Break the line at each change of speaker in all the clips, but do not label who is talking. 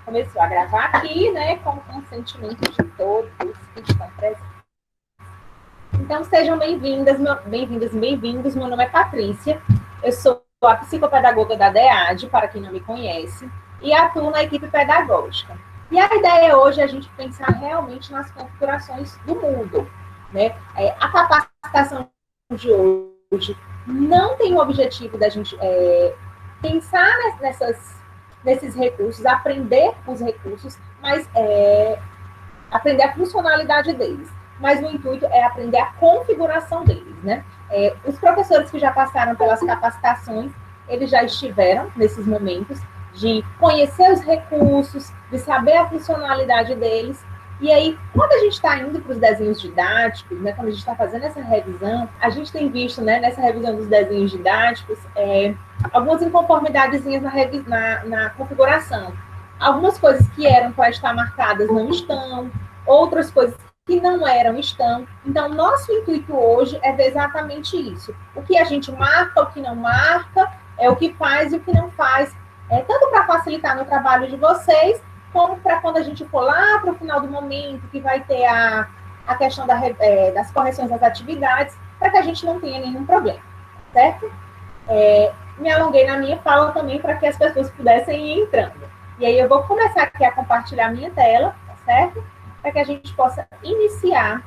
começou a gravar aqui, né, com o consentimento de todos que estão presentes. Então, sejam bem-vindas, bem-vindas e bem-vindos. Meu nome é Patrícia, eu sou a psicopedagoga da DEAD, para quem não me conhece, e atuo na equipe pedagógica. E a ideia hoje é a gente pensar realmente nas configurações do Moodle, né? A capacitação de hoje não tem o objetivo da gente pensar nesses recursos, aprender os recursos, mas aprender a funcionalidade deles. Mas o intuito é aprender a configuração deles, né? Os professores que já passaram pelas capacitações, eles já estiveram nesses momentos de conhecer os recursos, de saber a funcionalidade deles. E aí, quando a gente está indo para os desenhos didáticos, né, quando a gente está fazendo essa revisão, a gente tem visto, né, nessa revisão dos desenhos didáticos, algumas inconformidades na configuração. Algumas coisas que eram para estar marcadas não estão, outras coisas que não eram estão. Então, nosso intuito hoje é ver exatamente isso. O que a gente marca, o que não marca, o que faz e o que não faz, tanto para facilitar no trabalho de vocês, como para quando a gente for lá para o final do momento, que vai ter a questão das correções das atividades, para que a gente não tenha nenhum problema, certo? Me alonguei na minha fala também para que as pessoas pudessem ir entrando. E aí eu vou começar aqui a compartilhar minha tela, tá certo? Para que a gente possa iniciar.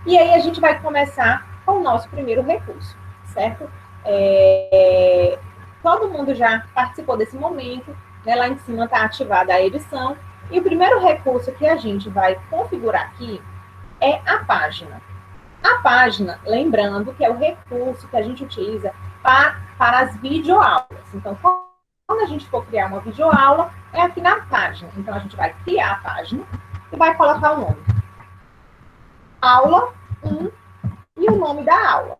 E aí a gente vai começar com o nosso primeiro recurso, certo? Todo mundo já participou desse momento, né? Lá em cima está ativada a edição. E o primeiro recurso que a gente vai configurar aqui é a página. A página, lembrando que é o recurso que a gente utiliza para as videoaulas. Então, quando a gente for criar uma videoaula, é aqui na página. Então, a gente vai criar a página e vai colocar o nome. Aula 1 e o nome da aula.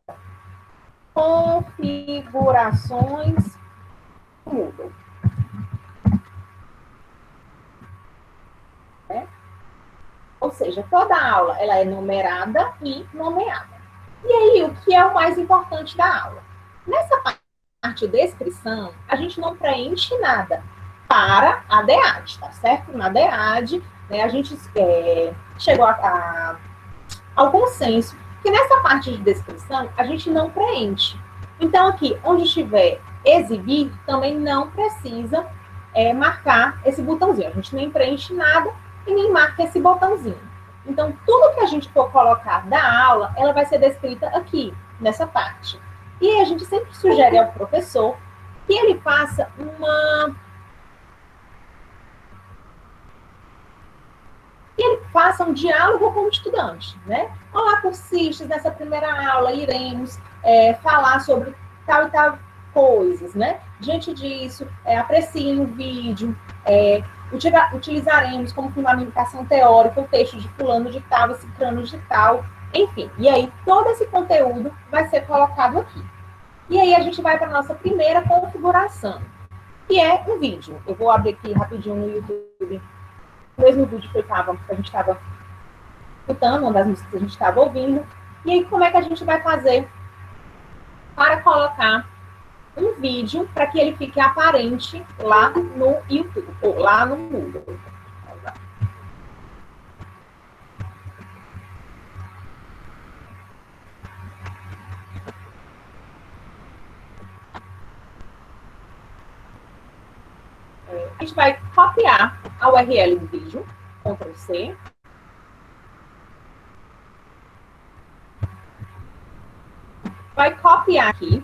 Configurações Moodle. Ou seja, toda aula ela é numerada e nomeada. E aí, o que é o mais importante da aula? Nessa parte de descrição, a gente não preenche nada para a DEAD, tá certo? Na DEAD, né, a gente chegou ao consenso que nessa parte de descrição a gente não preenche. Então, aqui, onde estiver exibir, também não precisa marcar esse botãozinho. A gente nem preenche nada e nem marca esse botãozinho. Então, tudo que a gente for colocar da aula, ela vai ser descrita aqui, nessa parte. E a gente sempre sugere ao professor que ele faça um diálogo com o estudante, né? Olá, cursistas, nessa primeira aula iremos falar sobre tal e tal coisas, né? Diante disso, apreciem o vídeo, utilizaremos como fundamentação teórica o texto de fulano de tal, ciclano de tal, enfim. E aí, todo esse conteúdo vai ser colocado aqui. E aí, a gente vai para a nossa primeira configuração, que é um vídeo. Eu vou abrir aqui rapidinho no YouTube, o mesmo vídeo que a gente estava escutando, uma das músicas que a gente estava ouvindo. E aí, como é que a gente vai fazer para colocar um vídeo para que ele fique aparente lá no YouTube, ou lá no Moodle. A gente vai copiar a URL do vídeo, Ctrl C. Vai copiar aqui.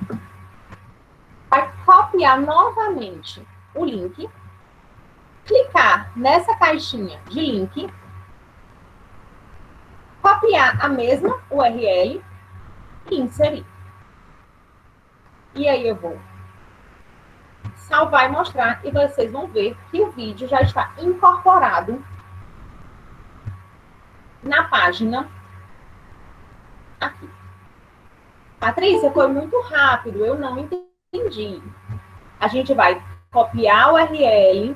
Vai copiar novamente o link. Clicar nessa caixinha de link. Copiar a mesma URL e inserir. E aí eu vou salvar e mostrar, e vocês vão ver que o vídeo já está incorporado na página aqui. Patrícia, foi muito rápido, eu não entendi. A gente vai copiar a URL,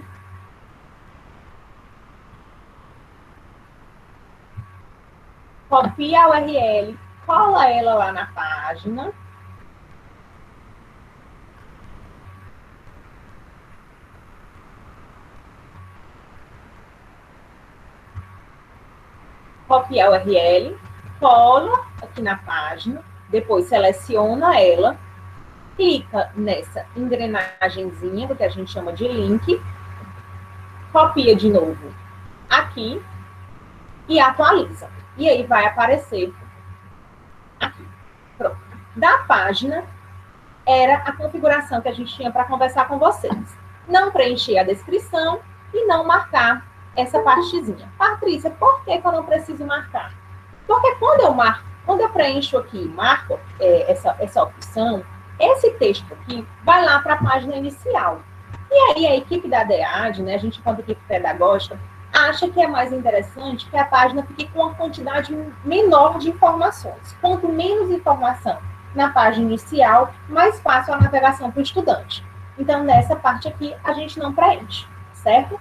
copia a URL, cola ela lá na página. Copia a URL, cola aqui na página, depois seleciona ela, clica nessa engrenagemzinha, que a gente chama de link, copia de novo aqui e atualiza. E aí vai aparecer aqui. Pronto. Da página, era a configuração que a gente tinha para conversar com vocês. Não preencher a descrição e não marcar essa partezinha. Patrícia, por que eu não preciso marcar? Porque quando eu preencho aqui, marco essa opção, esse texto aqui vai lá para a página inicial. E aí a equipe da DEAD, né, a gente, quanto equipe pedagógica, acha que é mais interessante que a página fique com uma quantidade menor de informações. Quanto menos informação na página inicial, mais fácil a navegação para o estudante. Então, nessa parte aqui, a gente não preenche, certo?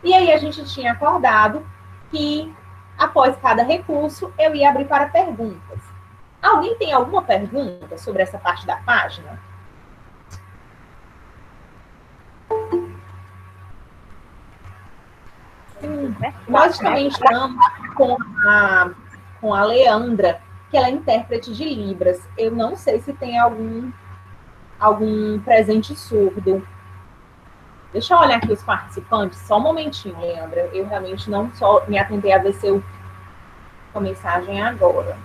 E aí a gente tinha acordado que, após cada recurso, eu ia abrir para perguntas. Alguém tem alguma pergunta sobre essa parte da página? Sim, nós também estamos com a Leandra, que ela é intérprete de Libras. Eu não sei se tem algum presente surdo. Deixa eu olhar aqui os participantes, só um momentinho, Leandra. Eu realmente não só me atentei a ver a mensagem agora.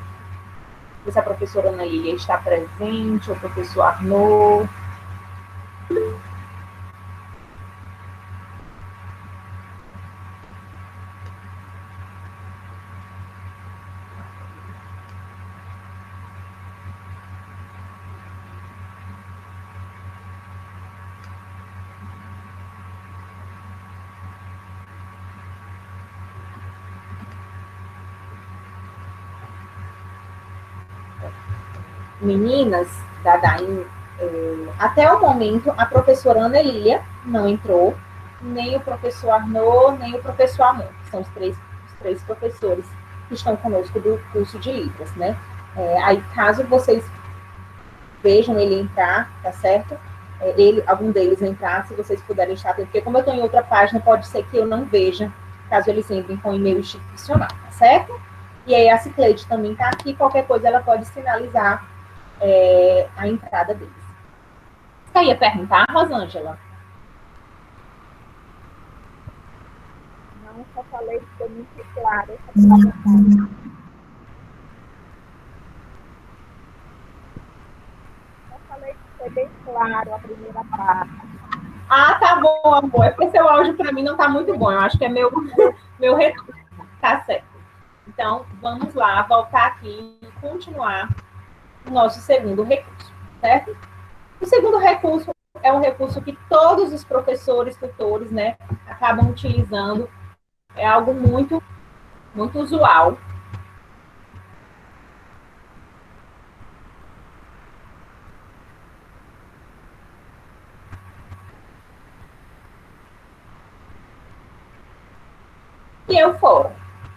Ver se a professora Ana Lília está presente, ou o professor Arnaud. Meninas da DAIM, até o momento, a professora Ana Lília não entrou, nem o professor Arnaud, nem o professor Amon, que são os três professores que estão conosco do curso de Libras, né? Aí, caso vocês vejam ele entrar, tá certo? Algum deles entrar, se vocês puderem estar atentos, porque como eu estou em outra página, pode ser que eu não veja, caso eles entrem com e-mail institucional, tá certo? E aí a Cicleide também está aqui, qualquer coisa ela pode sinalizar a entrada deles. Você ia perguntar, Rosângela?
Não, só falei que foi muito claro. Só falei que foi bem claro a primeira parte.
Ah, tá bom, amor. É porque seu áudio para mim não está muito bom. Eu acho que é meu retorno. Tá certo. Então, vamos lá, voltar aqui e continuar o nosso segundo recurso, certo? O segundo recurso é um recurso que todos os professores, tutores, né, acabam utilizando. É algo muito, muito usual. Que é o fórum,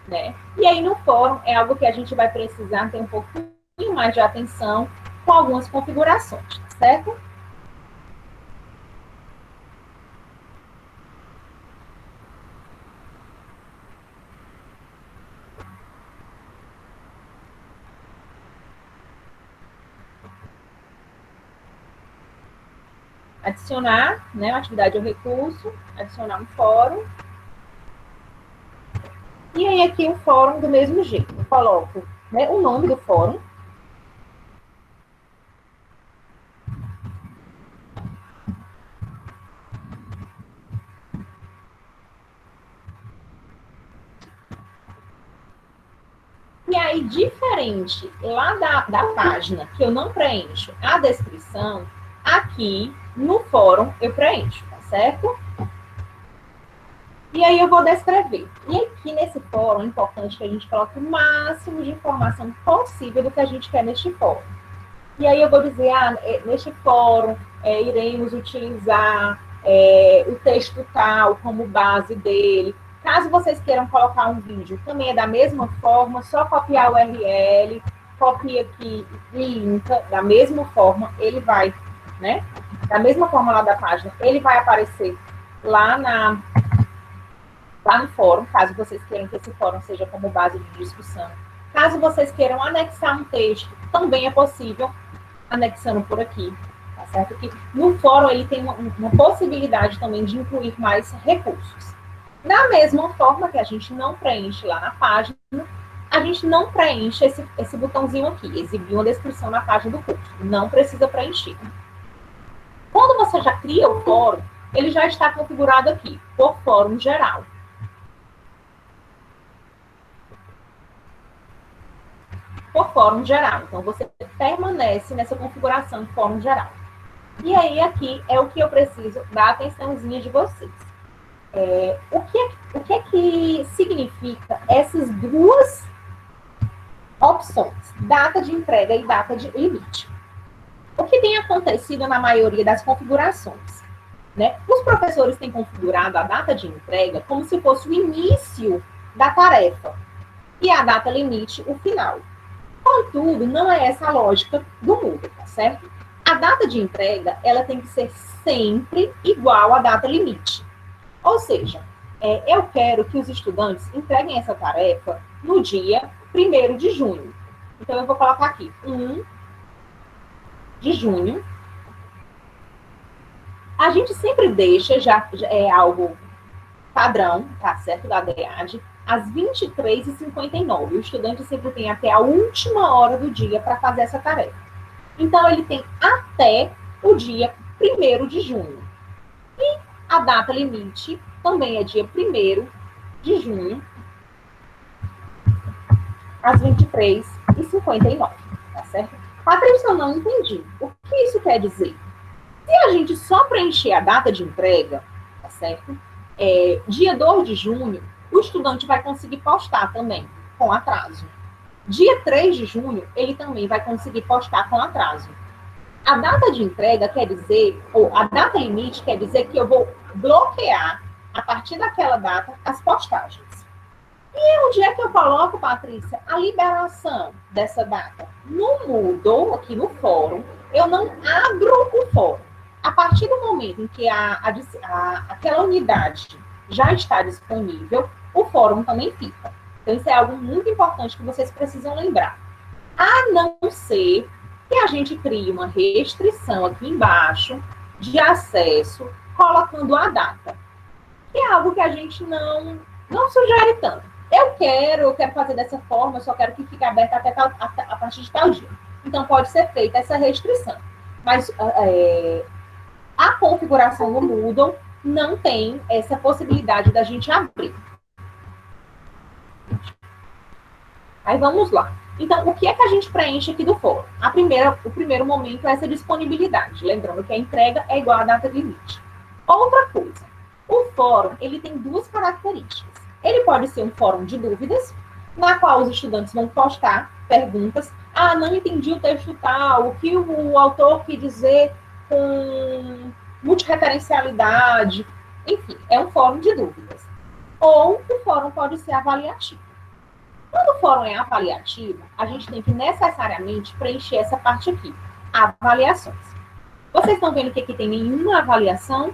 né? E aí no fórum é algo que a gente vai precisar ter um pouquinho mais de atenção com algumas configurações, certo? Adicionar, né, uma atividade ou recurso, adicionar um fórum. E aí aqui o fórum do mesmo jeito. Eu coloco, né, o nome do fórum. E aí, diferente lá da página, que eu não preencho a descrição, aqui no fórum eu preencho, tá certo? E aí eu vou descrever. E aqui nesse fórum é importante que a gente coloque o máximo de informação possível do que a gente quer neste fórum. E aí eu vou dizer, neste fórum iremos utilizar o texto tal como base dele. Caso vocês queiram colocar um vídeo, também é da mesma forma, só copiar o URL, copia aqui e linka, da mesma forma, ele vai, né? Da mesma forma lá da página, ele vai aparecer lá no fórum, caso vocês queiram que esse fórum seja como base de discussão. Caso vocês queiram anexar um texto, também é possível, anexando por aqui, tá certo? Que no fórum ele tem uma possibilidade também de incluir mais recursos. Da mesma forma que a gente não preenche lá na página, a gente não preenche esse botãozinho aqui, exibir uma descrição na página do curso. Não precisa preencher. Quando você já cria o fórum, ele já está configurado aqui, por fórum geral. Por fórum geral. Então, você permanece nessa configuração de fórum geral. E aí, aqui é o que eu preciso da atençãozinha de vocês. O que é que significa essas duas opções, data de entrega e data de limite? O que tem acontecido na maioria das configurações? Né? Os professores têm configurado a data de entrega como se fosse o início da tarefa e a data limite, o final. Contudo, não é essa a lógica do Moodle, tá certo? A data de entrega, ela tem que ser sempre igual à data limite. Ou seja, eu quero que os estudantes entreguem essa tarefa no dia 1º de junho. Então, eu vou colocar aqui, 1 de junho. A gente sempre deixa, já é algo padrão, tá certo, da DEAD, às 23h59. O estudante sempre tem até a última hora do dia para fazer essa tarefa. Então, ele tem até o dia 1º de junho. E a data limite também é dia 1º de junho, às 23h59, tá certo? Patrícia, eu não entendi. O que isso quer dizer? Se a gente só preencher a data de entrega, tá certo? Dia 2 de junho, o estudante vai conseguir postar também, com atraso. Dia 3 de junho, ele também vai conseguir postar com atraso. A data de entrega quer dizer, ou a data limite quer dizer que eu vou bloquear, a partir daquela data, as postagens. E onde é que eu coloco, Patrícia, a liberação dessa data? No Moodle, aqui no fórum, eu não abro o fórum. A partir do momento em que aquela unidade já está disponível, o fórum também fica. Então, isso é algo muito importante que vocês precisam lembrar. A não ser que a gente crie uma restrição aqui embaixo de acesso, colocando a data. Que é algo que a gente não sugere tanto. Eu quero fazer dessa forma, eu só quero que fique aberto até a partir de tal dia. Então, pode ser feita essa restrição. Mas a configuração do Moodle não tem essa possibilidade da gente abrir. Aí vamos lá. Então, o que é que a gente preenche aqui do fórum? O primeiro momento é essa disponibilidade. Lembrando que a entrega é igual à data limite. Outra coisa, o fórum ele tem duas características. Ele pode ser um fórum de dúvidas, na qual os estudantes vão postar perguntas. Ah, não entendi o texto tal, o que o autor quis dizer com multireferencialidade. Enfim, é um fórum de dúvidas. Ou o fórum pode ser avaliativo. Quando o fórum é avaliativo, a gente tem que necessariamente preencher essa parte aqui, avaliações. Vocês estão vendo que aqui tem nenhuma avaliação,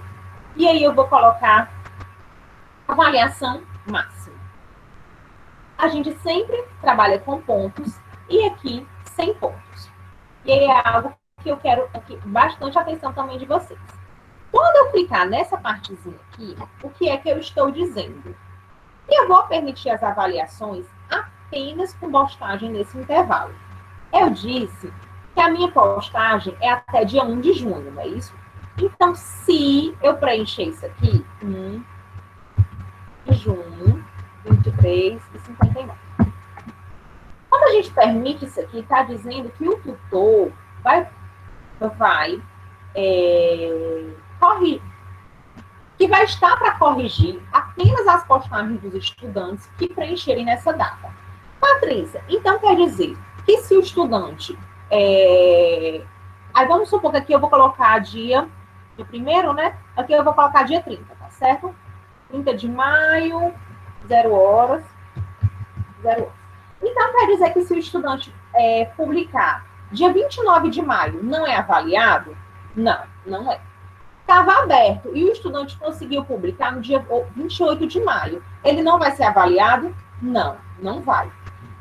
e aí eu vou colocar avaliação máxima. A gente sempre trabalha com pontos, e aqui 100 pontos. E aí é algo que eu quero aqui bastante atenção também de vocês. Quando eu clicar nessa partezinha aqui, o que é que eu estou dizendo? Eu vou permitir as avaliações apenas com postagem nesse intervalo. Eu disse que a minha postagem é até dia 1 de junho, não é isso? Então, se eu preencher isso aqui, 1 de junho, 23h59. Quando a gente permite isso aqui, está dizendo que o tutor vai corrigir, que vai estar para corrigir apenas as postagens dos estudantes que preencherem nessa data. Patrícia, então quer dizer que se o estudante... Aí vamos supor que aqui eu vou colocar dia 1º, né? Aqui eu vou colocar dia 30, tá certo? 30 de maio, 0 horas. Então quer dizer que se o estudante publicar dia 29 de maio, não é avaliado? Não, não é. Estava aberto e o estudante conseguiu publicar no dia 28 de maio. Ele não vai ser avaliado? Não, não vai.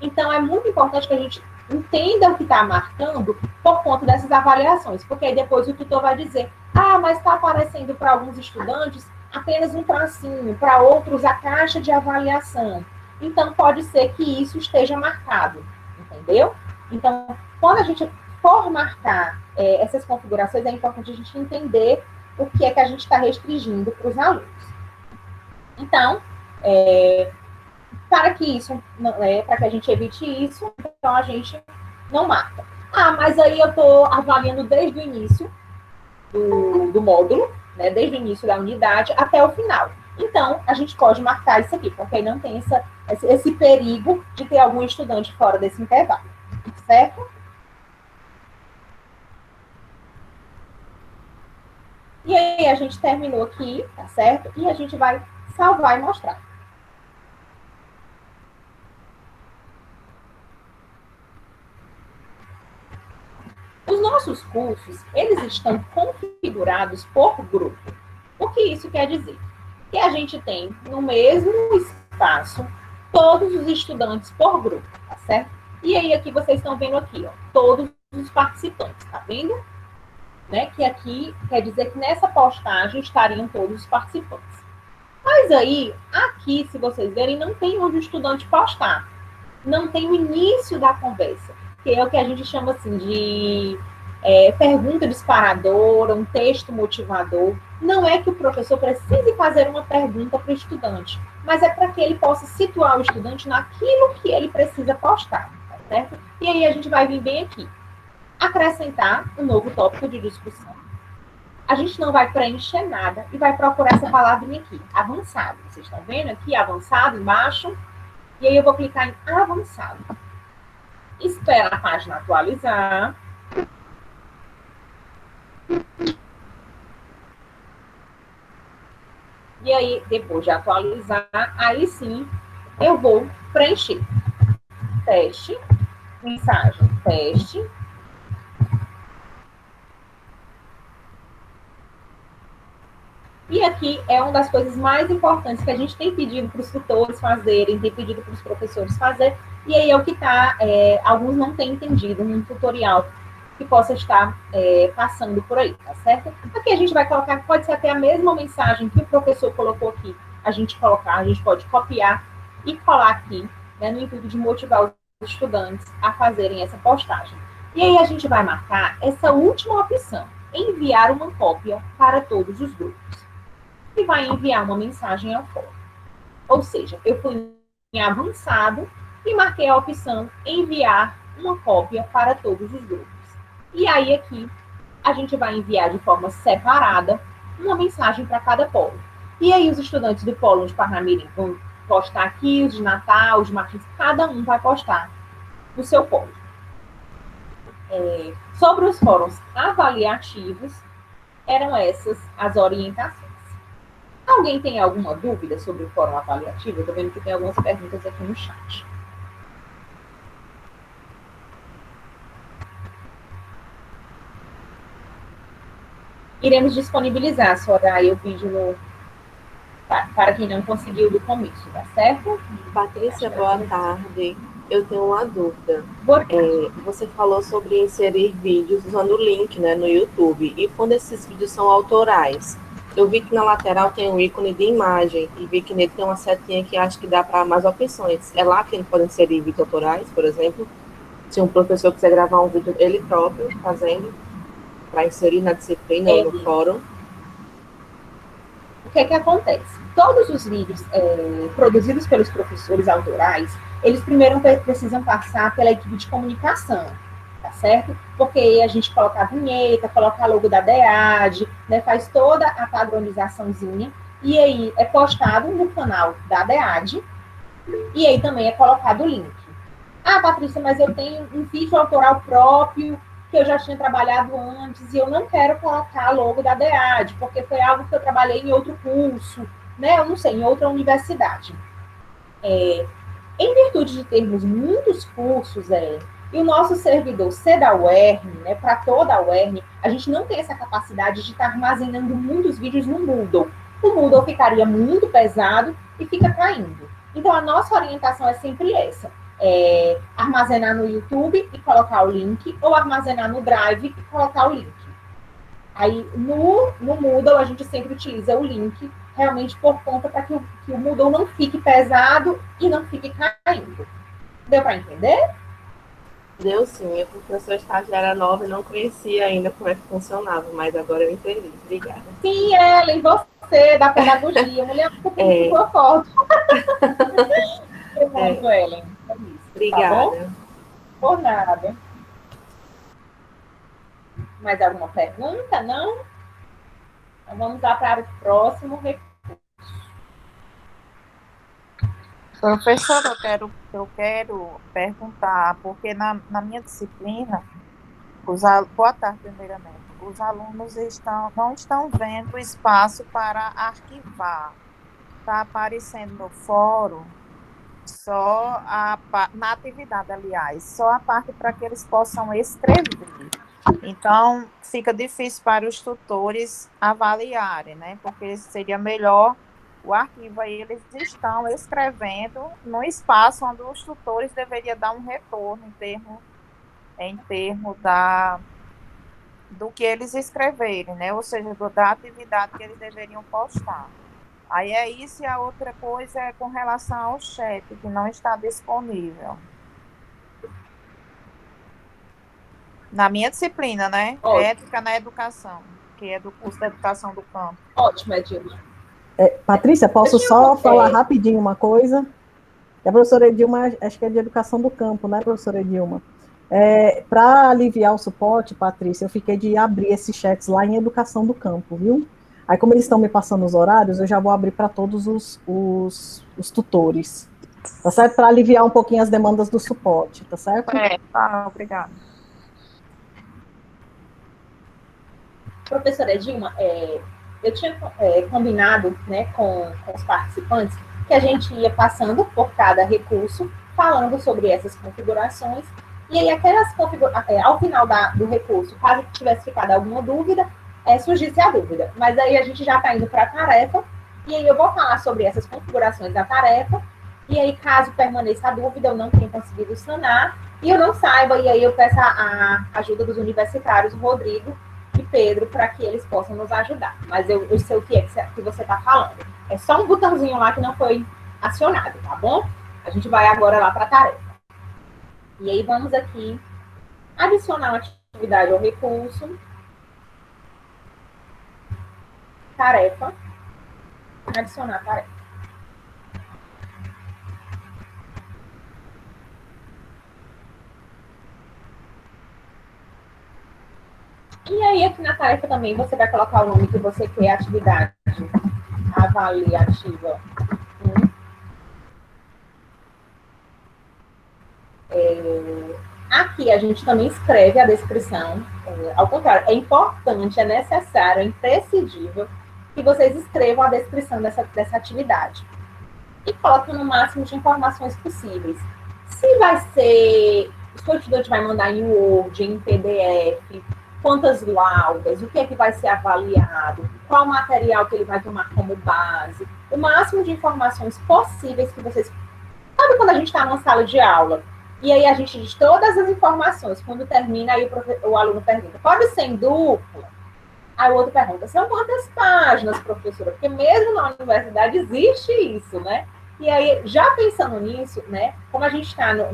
Então, é muito importante que a gente entenda o que está marcando por conta dessas avaliações, porque aí depois o tutor vai dizer, mas está aparecendo para alguns estudantes apenas um tracinho, para outros a caixa de avaliação. Então, pode ser que isso esteja marcado, entendeu? Então, quando a gente for marcar essas configurações, é importante a gente entender o que é que a gente está restringindo para os alunos. Então, para que a gente evite isso, então a gente não marca. Mas aí eu estou avaliando desde o início do módulo, né, desde o início da unidade até o final. Então, a gente pode marcar isso aqui, porque aí não tem esse perigo de ter algum estudante fora desse intervalo, certo? E aí, a gente terminou aqui, tá certo? E a gente vai salvar e mostrar. Os nossos cursos, eles estão configurados por grupo. O que isso quer dizer? Que a gente tem no mesmo espaço todos os estudantes por grupo, tá certo? E aí, aqui vocês estão vendo aqui, ó, todos os participantes, tá vendo? Né? Que aqui quer dizer que nessa postagem estariam todos os participantes. Mas aí, aqui, se vocês verem, não tem onde o estudante postar. Não tem o início da conversa, que é o que a gente chama assim de pergunta disparadora, um texto motivador. Não é que o professor precise fazer uma pergunta para o estudante, mas é para que ele possa situar o estudante naquilo que ele precisa postar, tá certo? E aí a gente vai vir bem aqui. Acrescentar um novo tópico de discussão. A gente não vai preencher nada e vai procurar essa palavrinha aqui, avançado. Vocês estão vendo aqui, avançado, embaixo? E aí eu vou clicar em avançado. Espera a página atualizar. E aí, depois de atualizar, aí sim, eu vou preencher. Teste, mensagem, teste. E aqui é uma das coisas mais importantes que a gente tem pedido para os tutores fazerem, tem pedido para os professores fazerem, e aí é o que está, alguns não têm entendido num tutorial que possa estar passando por aí, tá certo? Aqui a gente vai colocar, pode ser até a mesma mensagem que o professor colocou aqui, a gente pode copiar e colar aqui, né, no intuito de motivar os estudantes a fazerem essa postagem. E aí a gente vai marcar essa última opção, enviar uma cópia para todos os grupos. E vai enviar uma mensagem ao fórum. Ou seja, eu fui em avançado e marquei a opção enviar uma cópia para todos os grupos. E aí aqui a gente vai enviar de forma separada uma mensagem para cada polo. E aí os estudantes do polo de Parnamirim vão postar aqui, os de Natal, os de Martins, cada um vai postar no seu polo. Sobre os fóruns avaliativos, eram essas as orientações. Alguém tem alguma dúvida sobre o fórum avaliativo? Eu estou vendo que tem algumas perguntas aqui no chat. Iremos disponibilizar, Soraya, o vídeo para quem não conseguiu do começo, tá certo?
Patrícia, boa tarde. Eu tenho uma dúvida. Você falou sobre inserir vídeos usando o link, né, no YouTube. E quando esses vídeos são autorais? Eu vi que na lateral tem um ícone de imagem e vi que nele tem uma setinha que acho que dá para mais opções. É lá que ele pode inserir vídeos autorais, por exemplo? Se um professor quiser gravar um vídeo ele próprio fazendo, para inserir na disciplina ou no fórum.
O que é que acontece? Todos os vídeos produzidos pelos professores autorais, eles primeiro precisam passar pela equipe de comunicação, tá certo? Porque aí a gente coloca a vinheta, coloca a logo da DEAD, né, faz toda a padronizaçãozinha, e aí é postado no canal da DEAD, e aí também é colocado o link. Patrícia, mas eu tenho um vídeo autoral próprio, que eu já tinha trabalhado antes, e eu não quero colocar logo da DEAD, porque foi algo que eu trabalhei em outro curso, né? Eu não sei, em outra universidade. Em virtude de termos muitos cursos E o nosso servidor ser da UERN, né, para toda a UERN, a gente não tem essa capacidade de estar armazenando muitos vídeos no Moodle. O Moodle ficaria muito pesado e fica caindo. Então, a nossa orientação é sempre essa. Armazenar no YouTube e colocar o link, ou armazenar no Drive e colocar o link. Aí, no Moodle, a gente sempre utiliza o link, realmente por conta para que o Moodle não fique pesado e não fique caindo. Deu para entender?
Deu sim, eu porque eu sou estagiária nova e não conhecia ainda como é que funcionava, mas agora eu entendi. Obrigada.
Sim, Ellen, você da pedagogia, mulher muito boa foto. Ellen.
Obrigada.
Tá, por nada. Mais alguma pergunta? Não? Então vamos lá para o próximo recurso.
Professora, eu quero perguntar, porque na minha disciplina, boa tarde, primeiramente, os alunos não estão vendo espaço para arquivar. Está aparecendo no fórum na atividade, aliás, só a parte para que eles possam escrever. Então, fica difícil para os tutores avaliarem, né? Porque seria melhor o arquivo aí, eles estão escrevendo no espaço onde os tutores deveriam dar um retorno em termo do que eles escreverem, né? Ou seja, da atividade que eles deveriam postar. Aí é isso, e a outra coisa é com relação ao chat, que não está disponível. Na minha disciplina, né?
Ótimo.
Ética na educação, que é do curso de educação do campo.
Ótimo, Edilma.
Patrícia, posso só falar rapidinho uma coisa? A professora Edilma, acho que é de educação do campo, né, professora Edilma? Para aliviar o suporte, Patrícia, eu fiquei de abrir esses chats lá em educação do campo, viu? Aí, como eles estão me passando os horários, eu já vou abrir para todos os tutores, tá certo? Para aliviar um pouquinho as demandas do suporte, tá certo?
Tá, obrigada.
Professora Edilma, eu tinha combinado, né, com os participantes que a gente ia passando por cada recurso, falando sobre essas configurações, e aí ao final do recurso, caso tivesse ficado alguma dúvida, surgisse a dúvida. Mas aí a gente já está indo para a tarefa, e aí eu vou falar sobre essas configurações da tarefa, e aí caso permaneça a dúvida, eu não tenha conseguido sanar, e eu não saiba, e aí eu peço a ajuda dos universitários, Rodrigo e Pedro, para que eles possam nos ajudar. Mas eu sei o que é que você está falando. É só um botãozinho lá que não foi acionado, tá bom? A gente vai agora lá para a tarefa. E aí vamos aqui adicionar uma atividade ao recurso. Tarefa. Adicionar tarefa. E aí, aqui na tarefa também, você vai colocar o nome que você quer, atividade avaliativa 1. Aqui a gente também escreve a descrição. Ao contrário, é importante, é necessário, é imprescindível que vocês escrevam a descrição dessa atividade. E coloquem no máximo de informações possíveis. Se o estudante vai mandar em Word, em PDF, quantas laudas, o que é que vai ser avaliado, qual material que ele vai tomar como base, o máximo de informações possíveis que vocês... Sabe quando a gente está numa sala de aula, e aí a gente diz todas as informações, quando termina, aí o aluno pergunta, pode ser em dupla? Aí o outro pergunta, são quantas páginas, professora? Porque mesmo na universidade existe isso, né? E aí, já pensando nisso, né, como a gente está não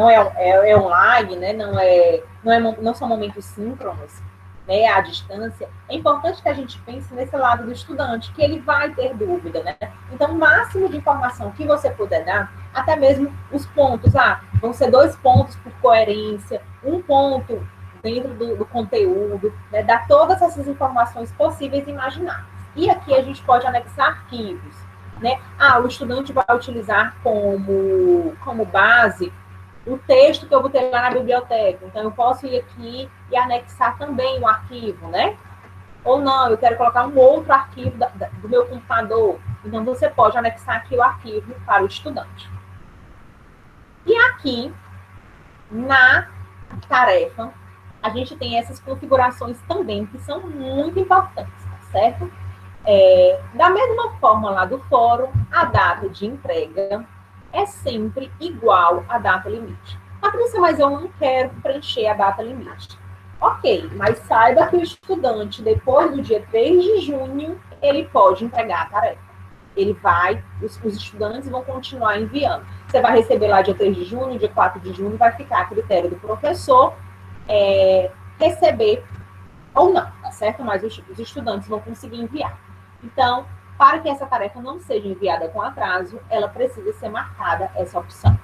é online, né? Não são momentos síncronos, né? À distância. É importante que a gente pense nesse lado do estudante, que ele vai ter dúvida, né? Então, o máximo de informação que você puder dar, até mesmo os pontos, vão ser 2 pontos por coerência, 1 ponto dentro do conteúdo, né? Dar todas essas informações possíveis e imagináveis. E aqui a gente pode anexar arquivos, né? O estudante vai utilizar como base o texto que eu botei lá na biblioteca. Então, eu posso ir aqui e anexar também o arquivo, né? Ou não, eu quero colocar um outro arquivo do meu computador. Então, você pode anexar aqui o arquivo para o estudante. E aqui, Na tarefa, a gente tem essas configurações também, que são muito importantes, tá certo? Da mesma forma lá do fórum, a data de entrega é sempre igual à data limite. Patrícia, mas eu não quero preencher a data limite. Ok, mas saiba que o estudante, depois do dia 3 de junho, ele pode entregar a tarefa. Ele vai, os estudantes vão continuar enviando. Você vai receber lá dia 3 de junho, dia 4 de junho, vai ficar a critério do professor receber ou não, tá certo? Mas os estudantes vão conseguir enviar. Então, para que essa tarefa não seja enviada com atraso, ela precisa ser marcada, essa opção.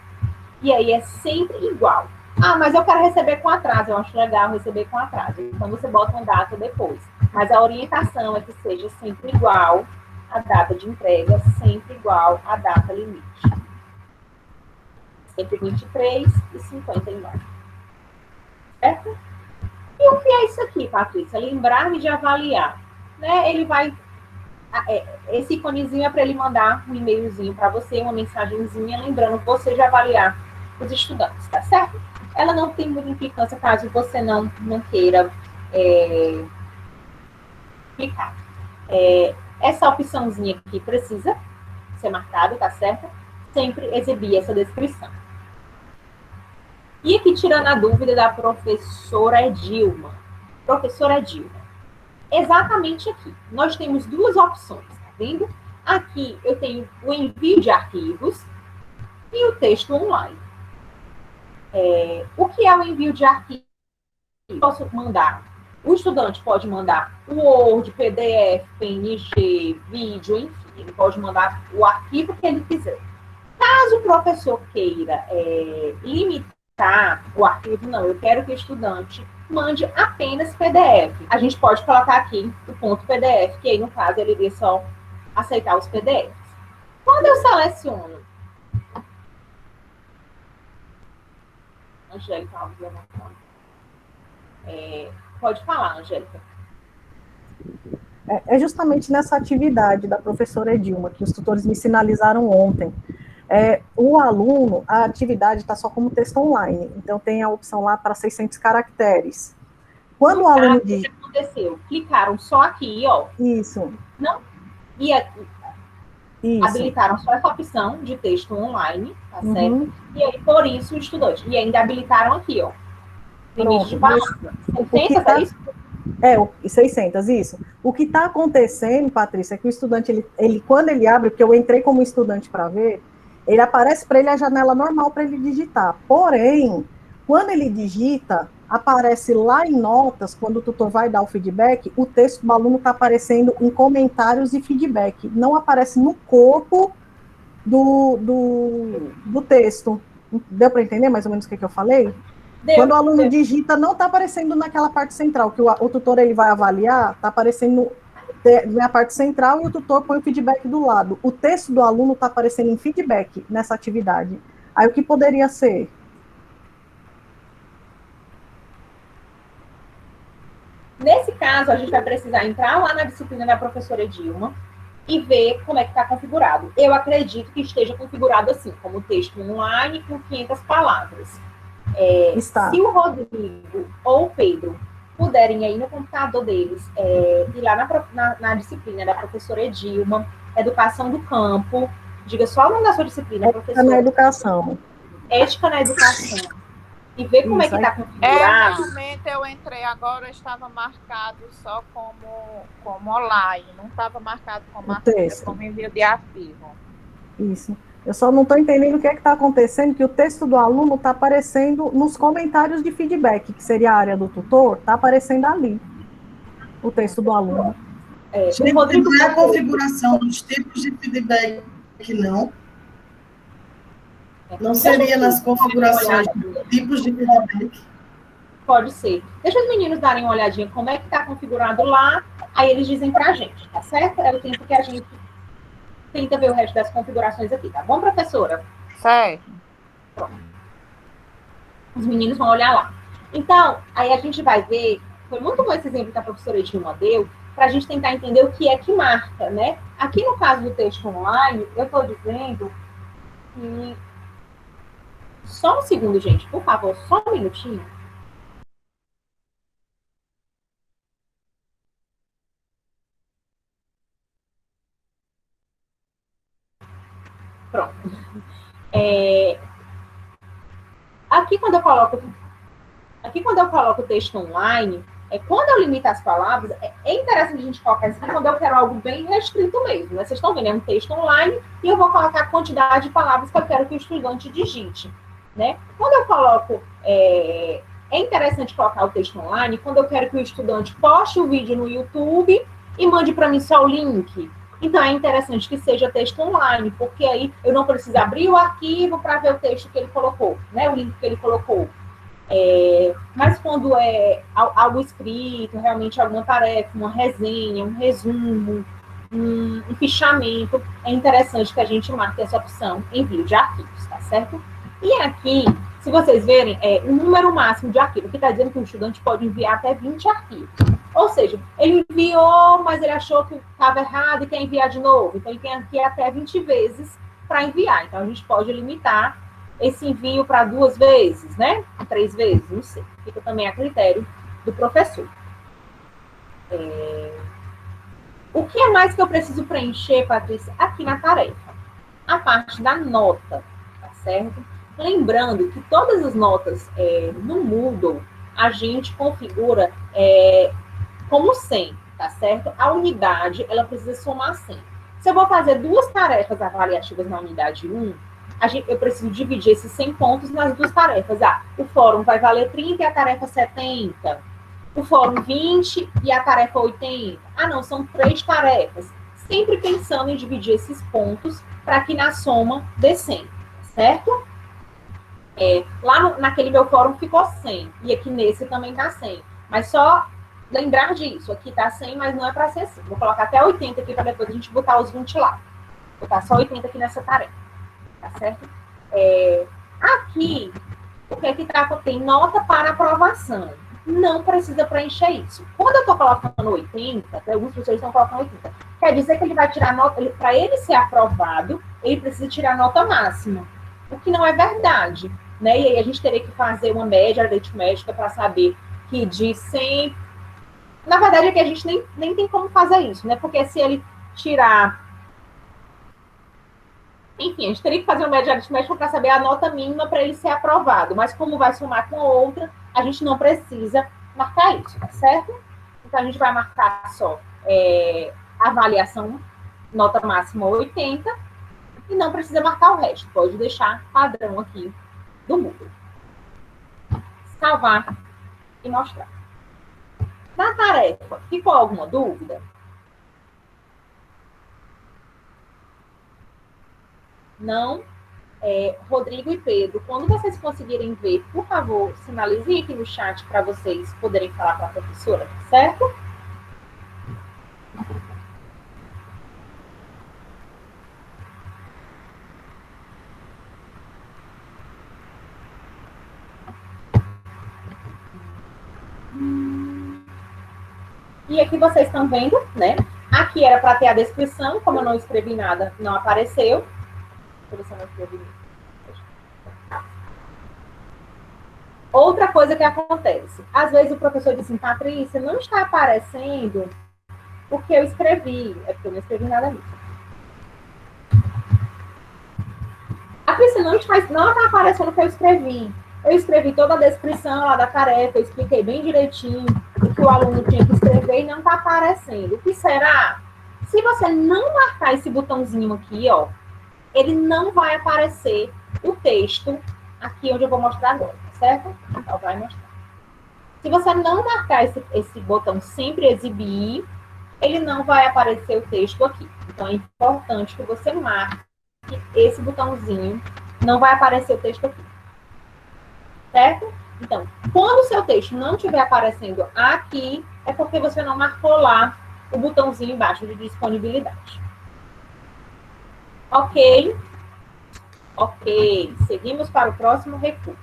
E aí é sempre igual. Ah, mas eu quero receber com atraso, eu acho legal receber com atraso. Então, você bota uma data depois. Mas a orientação é que seja sempre igual a data de entrega, sempre igual à data limite. Entre 23 e 59. Certo? E o que é isso aqui, Patrícia? Lembrar-me de avaliar. Né? Ele vai... Esse íconezinho é para ele mandar um e-mailzinho para você, uma mensagenzinha, lembrando você de avaliar os estudantes, tá certo? Ela não tem muita implicância caso você não queira clicar. Essa opçãozinha aqui precisa ser marcada, tá certo? Sempre exibir essa descrição. E aqui, tirando a dúvida da professora Dilma. Professora Dilma, exatamente aqui, nós temos duas opções, tá vendo? Aqui eu tenho o envio de arquivos e o texto online. O que é o envio de arquivos? Posso mandar, o estudante pode mandar o Word, PDF, PNG, vídeo, enfim, ele pode mandar o arquivo que ele quiser. Caso o professor queira limitar o arquivo, não, eu quero que o estudante mande apenas PDF. A gente pode colocar aqui o ponto PDF, que aí, no caso, ele iria só aceitar os PDFs. Quando eu seleciono... Angélica Alves, pode falar, Angélica.
É justamente nessa atividade da professora Edilma, que os tutores me sinalizaram ontem. O aluno, a atividade está só como texto online, então tem a opção lá para 600 caracteres. Quando o aluno
diz... O que aconteceu? Clicaram só aqui, ó.
Isso.
Não? E aqui. Isso. Habilitaram só essa opção de texto online, tá certo? E aí, por isso, o estudante. E ainda habilitaram aqui, ó. Limite de palavras. 600, é isso?
600, isso. O que está acontecendo, Patrícia, é que o estudante, ele quando ele abre, porque eu entrei como estudante para ver, ele aparece para ele a janela normal para ele digitar. Porém, quando ele digita, aparece lá em notas, quando o tutor vai dar o feedback, o texto do aluno está aparecendo em comentários e feedback. Não aparece no corpo do texto. Deu para entender mais ou menos o que eu falei? Quando o aluno digita, não está aparecendo naquela parte central, que o tutor ele vai avaliar, está aparecendo na parte central e o tutor põe o feedback do lado. O texto do aluno está aparecendo em feedback nessa atividade. Aí o que poderia ser?
Nesse caso, a gente vai precisar entrar lá na disciplina da professora Dilma e ver como é que está configurado. Eu acredito que esteja configurado assim, como texto online com 500 palavras. Se o Rodrigo ou o Pedro puderem ir no computador deles, ir lá na disciplina da professora Dilma, Educação do Campo, diga só o nome da sua disciplina, professora.
Ética na Educação.
Ética na Educação. E ver como é que está configurado.
Realmente eu entrei agora, estava marcado só como online, não estava marcado como envio de arquivo.
Isso. Eu só não estou entendendo o que é que está acontecendo, que o texto do aluno está aparecendo nos comentários de feedback, que seria a área do tutor, está aparecendo ali, o texto do aluno.
Rodrigo, não é a configuração dos tipos de feedback, não? Não seria nas configurações dos tipos de feedback?
Pode ser. Deixa os meninos darem uma olhadinha como é que está configurado lá, aí eles dizem para a gente, tá certo? É o tempo que a gente tenta ver o resto das configurações aqui, tá bom, professora?
Certo.
Pronto. Os meninos vão olhar lá. Então, aí a gente vai ver, foi muito bom esse exemplo que a professora Edilma deu, para a gente tentar entender o que é que marca, né? Aqui no caso do texto online, eu estou dizendo que Só um segundo, gente, por favor, só um minutinho. Pronto. Aqui, quando eu coloco o texto online, quando eu limito as palavras, é interessante a gente colocar isso aqui quando eu quero algo bem restrito mesmo. Né? Vocês estão vendo, é um texto online e eu vou colocar a quantidade de palavras que eu quero que o estudante digite. Né? Quando eu coloco... É interessante colocar o texto online quando eu quero que o estudante poste o vídeo no YouTube e mande para mim só o link. Então, é interessante que seja texto online, porque aí eu não preciso abrir o arquivo para ver o texto que ele colocou, né? O link que ele colocou. Mas quando é algo escrito, realmente alguma tarefa, uma resenha, um resumo, um fichamento, é interessante que a gente marque essa opção envio de arquivos, tá certo? E aqui, se vocês verem, o número máximo de arquivos, que está dizendo que o estudante pode enviar até 20 arquivos. Ou seja, ele enviou, mas ele achou que estava errado e quer enviar de novo. Então, ele tem aqui até 20 vezes para enviar. Então, a gente pode limitar esse envio para 2 vezes, né? 3 vezes, não sei. Fica também a critério do professor. O que é mais que eu preciso preencher, Patrícia, aqui na tarefa? A parte da nota, tá certo? Lembrando que todas as notas no Moodle, a gente configura como 100, tá certo? A unidade, ela precisa somar 100. Se eu vou fazer 2 tarefas avaliativas na unidade 1, eu preciso dividir esses 100 pontos nas 2 tarefas. O fórum vai valer 30 e a tarefa 70. O fórum 20 e a tarefa 80. Não, são 3 tarefas. Sempre pensando em dividir esses pontos para que na soma dê 100, certo? Lá naquele meu fórum ficou 100. E aqui nesse também tá 100. Mas só lembrar disso. Aqui tá 100, mas não é para ser assim. Vou colocar até 80 aqui para depois a gente botar os 20 lá. Vou botar só 80 aqui nessa tarefa. Tá certo? Aqui, o que é que tem nota para aprovação. Não precisa preencher isso. Quando eu estou colocando 80, alguns professores estão colocando 80, quer dizer que ele vai tirar nota, para ele ser aprovado, ele precisa tirar nota máxima. O que não é verdade. Né? E aí a gente teria que fazer uma média aritmética para saber que de 100... Na verdade, é que a gente nem tem como fazer isso, né? Porque se ele tirar... Enfim, a gente teria que fazer uma média aritmética para saber a nota mínima para ele ser aprovado. Mas como vai somar com a outra, a gente não precisa marcar isso, tá certo? Então, a gente vai marcar só avaliação, nota máxima 80, e não precisa marcar o resto. Pode deixar padrão aqui do Moodle. Salvar e mostrar. Na tarefa, ficou alguma dúvida? Não? Rodrigo e Pedro, quando vocês conseguirem ver, por favor, sinalizem aqui no chat para vocês poderem falar com a professora, certo? E aqui vocês estão vendo, né? Aqui era para ter a descrição, como eu não escrevi nada, não apareceu. Deixa eu ver se eu não escrevi. Outra coisa que acontece, às vezes o professor diz assim, Patrícia, não está aparecendo porque eu escrevi, porque eu não escrevi nada nisso. A Patrícia não está aparecendo o que eu escrevi. Eu escrevi toda a descrição lá da tarefa, eu expliquei bem direitinho o que o aluno tinha que escrever e não está aparecendo. O que será? Se você não marcar esse botãozinho aqui, ó, ele não vai aparecer o texto aqui onde eu vou mostrar agora, certo? Então, vai mostrar. Se você não marcar esse botão sempre exibir, ele não vai aparecer o texto aqui. Então, é importante que você marque esse botãozinho, não vai aparecer o texto aqui. Certo? Então, quando o seu texto não estiver aparecendo aqui, é porque você não marcou lá o botãozinho embaixo de disponibilidade. Ok? Ok. Seguimos para o próximo recurso.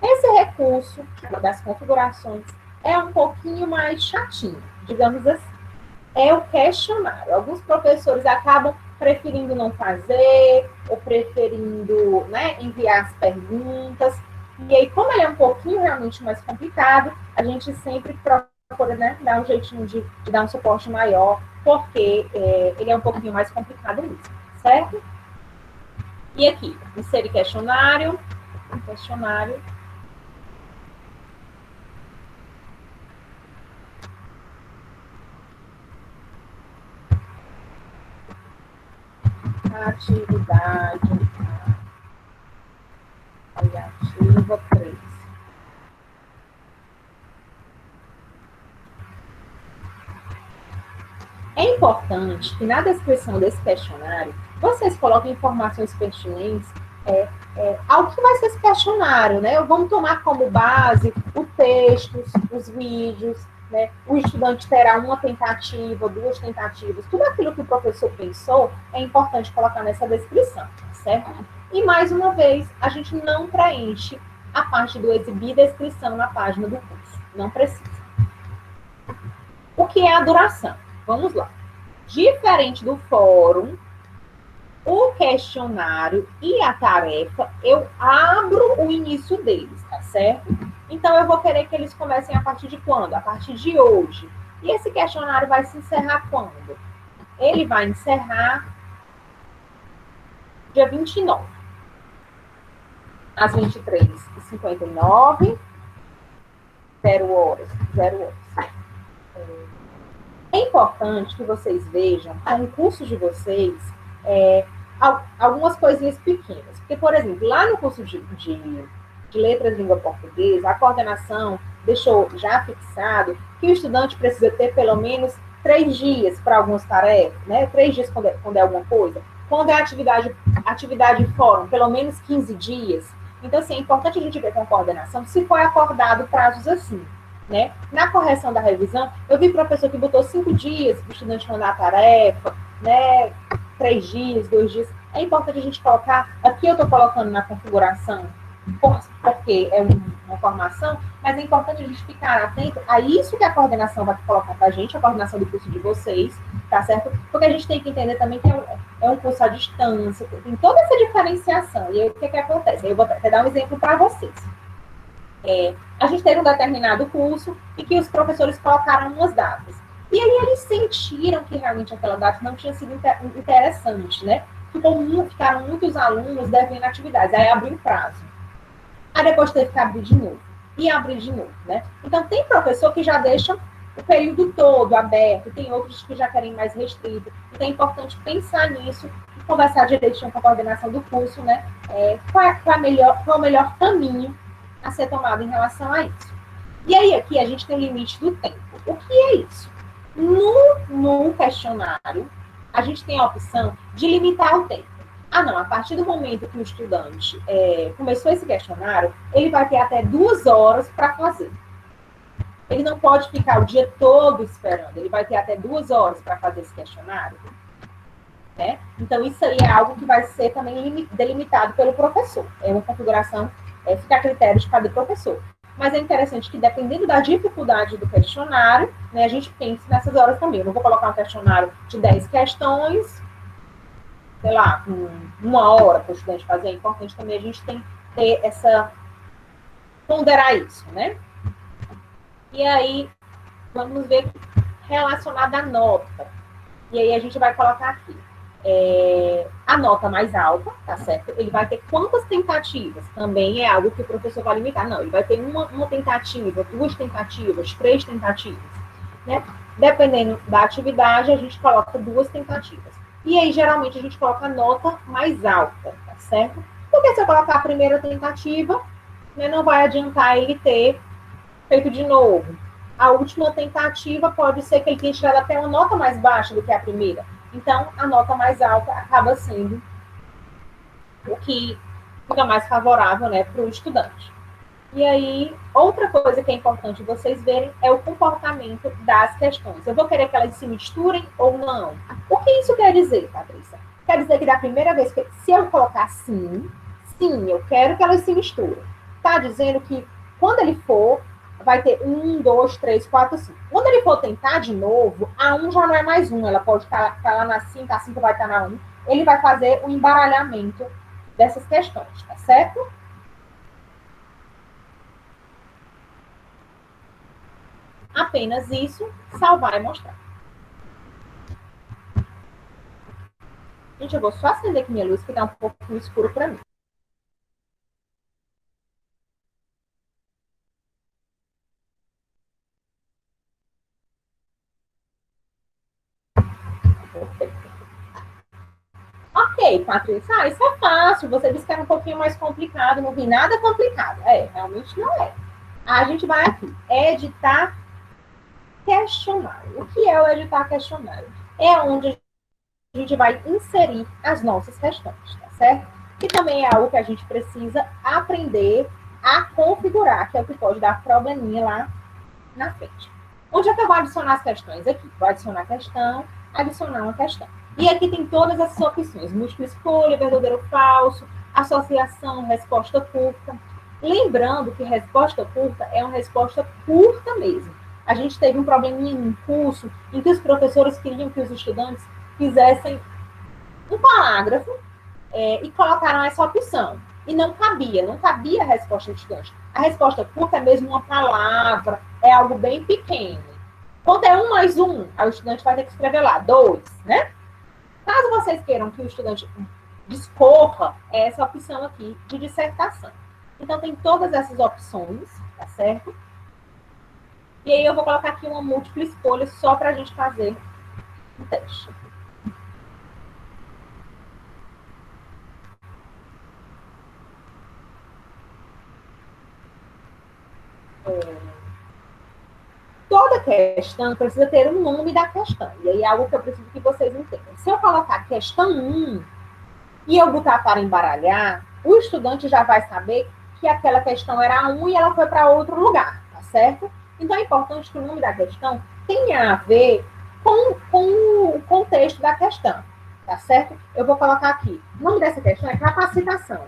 Esse recurso das configurações é um pouquinho mais chatinho, digamos assim. É o questionário. Alguns professores acabam preferindo não fazer, ou preferindo, né, enviar as perguntas. E aí, como ele é um pouquinho realmente mais complicado, a gente sempre procura, né, dar um jeitinho de dar um suporte maior, porque ele é um pouquinho mais complicado mesmo, certo? E aqui, inserir questionário, atividade avaliativa 3. É importante que na descrição desse questionário vocês coloquem informações pertinentes ao que vai ser esse questionário, né? Vamos tomar como base o texto, os vídeos, né? O estudante terá uma tentativa, 2 tentativas, tudo aquilo que o professor pensou é importante colocar nessa descrição, certo? E mais uma vez, a gente não preenche a parte do exibir descrição na página do curso, não precisa. O que é a duração? Vamos lá. Diferente do fórum, o questionário e a tarefa, eu abro o início deles, tá certo? Então, eu vou querer que eles comecem a partir de quando? A partir de hoje. E esse questionário vai se encerrar quando? Ele vai encerrar dia 29. Às 23h59, 0 horas. É importante que vocês vejam, com o curso de vocês, algumas coisinhas pequenas. Porque, por exemplo, lá no curso de Letras de Língua Portuguesa, a coordenação deixou já fixado que o estudante precisa ter pelo menos 3 dias para algumas tarefas, né? 3 dias quando é alguma coisa. Quando é atividade fórum, pelo menos 15 dias. Então, assim, é importante a gente ver com a coordenação se foi acordado prazos assim, né? Na correção da revisão, eu vi professor que botou 5 dias para o estudante mandar a tarefa, né? 3 dias, 2 dias. É importante a gente colocar, aqui eu estou colocando na configuração, porque é uma formação, mas é importante a gente ficar atento a isso que a coordenação vai colocar para a gente, a coordenação do curso de vocês, tá certo? Porque a gente tem que entender também que é um curso à distância, tem toda essa diferenciação. E aí, o que acontece? Eu vou até dar um exemplo para vocês. A gente teve um determinado curso e que os professores colocaram umas datas. E aí eles sentiram que realmente aquela data não tinha sido interessante, né? Ficaram muitos alunos devendo atividades, aí abriu o prazo. Aí depois teve que abrir de novo. E abrir de novo, né? Então, tem professor que já deixa o período todo aberto, tem outros que já querem mais restrito. Então, é importante pensar nisso e conversar direitinho com a coordenação do curso, né? Qual o melhor caminho a ser tomado em relação a isso. E aí, aqui, a gente tem o limite do tempo. O que é isso? No questionário, a gente tem a opção de limitar o tempo. A partir do momento que o estudante começou esse questionário, ele vai ter até 2 horas para fazer. Ele não pode ficar o dia todo esperando, ele vai ter até 2 horas para fazer esse questionário. Né? Então, isso aí é algo que vai ser também delimitado pelo professor. É uma configuração, fica a critério de cada professor. Mas é interessante que, dependendo da dificuldade do questionário, né, a gente pense nessas horas também. Eu não vou colocar um questionário de 10 questões, sei lá, com 1 hora para o estudante fazer. É importante também a gente tem que ter ponderar isso, né? E aí, vamos ver relacionado à nota. E aí a gente vai colocar aqui. A nota mais alta, tá certo? Ele vai ter quantas tentativas? Também é algo que o professor vai limitar. Não, ele vai ter uma tentativa, 2 tentativas, 3 tentativas, né? Dependendo da atividade, a gente coloca 2 tentativas. E aí, geralmente, a gente coloca a nota mais alta, tá certo? Porque se eu colocar a primeira tentativa, né, não vai adiantar ele ter feito de novo. A última tentativa pode ser que ele tenha tirado até uma nota mais baixa do que a primeira. Então, a nota mais alta acaba sendo o que fica mais favorável, né, para o estudante. E aí, outra coisa que é importante vocês verem é o comportamento das questões. Eu vou querer que elas se misturem ou não? O que isso quer dizer, Patrícia? Quer dizer que da primeira vez, se eu colocar sim, eu quero que elas se misturem. Está dizendo que quando ele for, vai ter 1, 2, 3, 4, 5. Quando Quando ele for tentar de novo, a 1 já não é mais 1, ela pode estar lá na 5, a 5 vai estar na 1. Ele vai fazer o embaralhamento dessas questões, tá certo? Apenas isso, salvar e mostrar. Gente, eu vou só acender aqui minha luz, que tá um pouco escuro para mim. Ok, Patrícia, isso é fácil. Você disse que era um pouquinho mais complicado, não vi nada complicado. Realmente não é. A gente vai aqui, editar questionário. O que é o editar questionário? É onde a gente vai inserir as nossas questões, tá certo? E também é algo que a gente precisa aprender a configurar, que é o que pode dar probleminha lá na frente. Onde é que eu vou adicionar as questões? Aqui, vou adicionar a questão, adicionar uma questão. E aqui tem todas essas opções, múltipla escolha, verdadeiro ou falso, associação, resposta curta. Lembrando que resposta curta é uma resposta curta mesmo. A gente teve um probleminha em um curso em que os professores queriam que os estudantes fizessem um parágrafo e colocaram essa opção. E não cabia a resposta do estudante. A resposta curta é mesmo uma palavra, é algo bem pequeno. Quando é 1 mais 1, aí o estudante vai ter que escrever lá, 2, né? Caso vocês queiram que o estudante discorra, é essa opção aqui de dissertação. Então, tem todas essas opções, tá certo? E aí eu vou colocar aqui uma múltipla escolha só para a gente fazer o teste. Toda questão precisa ter um nome da questão. E aí é algo que eu preciso que vocês entendam. Se eu colocar questão 1 e eu botar para embaralhar, o estudante já vai saber que aquela questão era a 1 e ela foi para outro lugar, tá certo? Então é importante que o nome da questão tenha a ver com o contexto da questão, tá certo? Eu vou colocar aqui. O nome dessa questão é capacitação.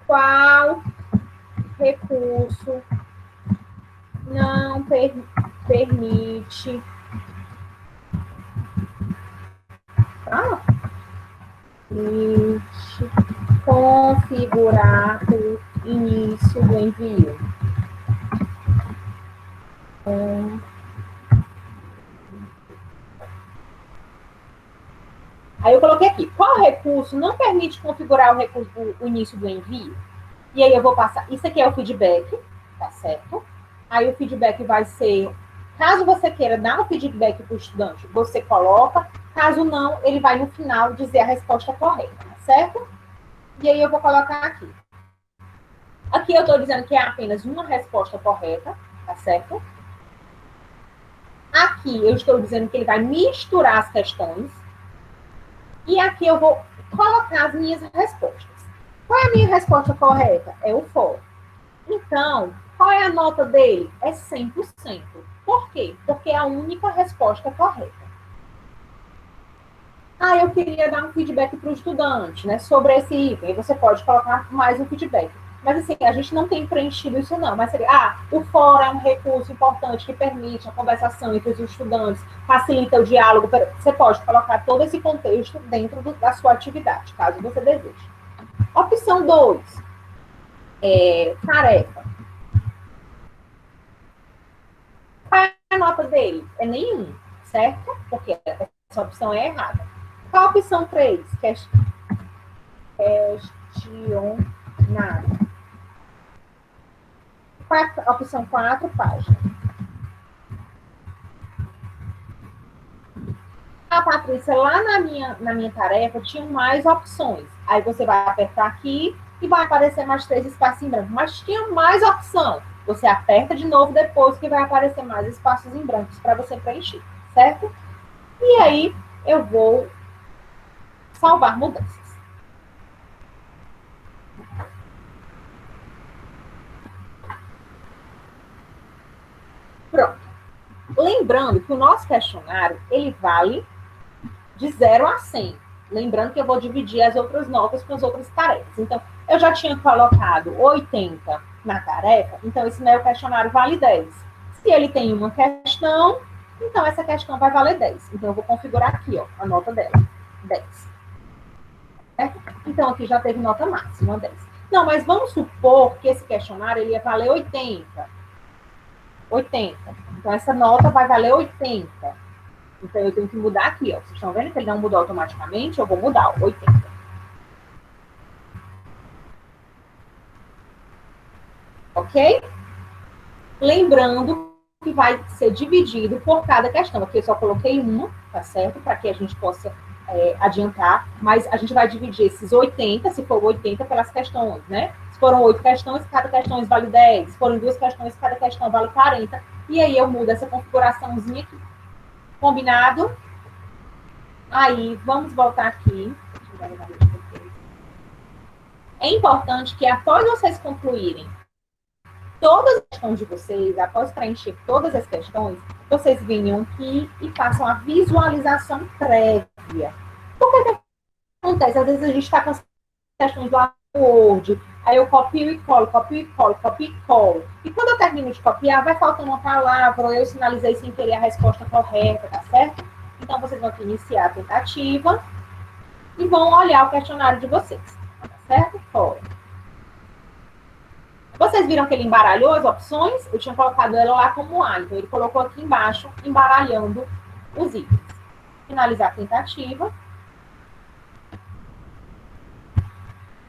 Qual recurso não permite configurar o início do envio? Aí eu coloquei aqui, qual recurso não permite configurar o início do envio? E aí eu vou passar, isso aqui é o feedback, tá certo? Aí o feedback vai ser, caso você queira dar um feedback para o estudante, você coloca, caso não, ele vai no final dizer a resposta correta, tá certo? E aí eu vou colocar aqui. Aqui eu estou dizendo que é apenas uma resposta correta, tá certo? Aqui eu estou dizendo que ele vai misturar as questões. E aqui eu vou colocar as minhas respostas. Qual é a minha resposta correta? É o for. Então, qual é a nota dele? É 100%. Por quê? Porque é a única resposta correta. Eu queria dar um feedback para o estudante, né, sobre esse item. Você pode colocar mais um feedback. Mas, assim, a gente não tem preenchido isso, não. Mas seria, o fórum é um recurso importante que permite a conversação entre os estudantes, facilita o diálogo. Você pode colocar todo esse contexto dentro da sua atividade, caso você deseje. Opção 2. Tarefa. Qual é a nota dele? É nenhum, certo? Porque essa opção é errada. Qual a opção 3? Questionar. Qual é a opção 4? Página. Patrícia, lá na minha tarefa tinha mais opções. Aí você vai apertar aqui e vai aparecer mais 3 espaços em branco. Mas tinha mais opção. Você aperta de novo depois que vai aparecer mais espaços em brancos para você preencher, certo? E aí eu vou salvar mudanças. Pronto. Lembrando que o nosso questionário, ele vale de 0 a 100. Lembrando que eu vou dividir as outras notas com as outras tarefas. Então, eu já tinha colocado 80 na tarefa, então esse meu questionário vale 10. Se ele tem uma questão, então essa questão vai valer 10. Então eu vou configurar aqui, ó, a nota dela, 10. Certo? Então aqui já teve nota máxima, 10. Não, mas vamos supor que esse questionário ele ia valer 80. 80. Então essa nota vai valer 80. Então eu tenho que mudar aqui, ó. Vocês estão vendo que ele não mudou automaticamente? Eu vou mudar, ó, 80. Ok? Lembrando que vai ser dividido por cada questão. Aqui eu só coloquei uma, tá certo? Para que a gente possa adiantar, mas a gente vai dividir esses 80, se for 80, pelas questões, né? Se foram 8 questões, cada questão vale 10. Se foram 2 questões, cada questão vale 40. E aí eu mudo essa configuraçãozinha aqui. Combinado? Aí, vamos voltar aqui. É importante que após vocês concluírem todas as questões de vocês, após preencher todas as questões, vocês venham aqui e façam a visualização prévia. Por que acontece? Às vezes a gente está com as questões lá no Word, aí eu copio e colo, copio e colo, copio e colo. E quando eu termino de copiar, vai faltando uma palavra, ou eu sinalizei sem querer a resposta correta, tá certo? Então, vocês vão aqui iniciar a tentativa e vão olhar o questionário de vocês, tá certo? Fora. Vocês viram que ele embaralhou as opções? Eu tinha colocado ela lá como A, então ele colocou aqui embaixo, embaralhando os itens. Finalizar a tentativa.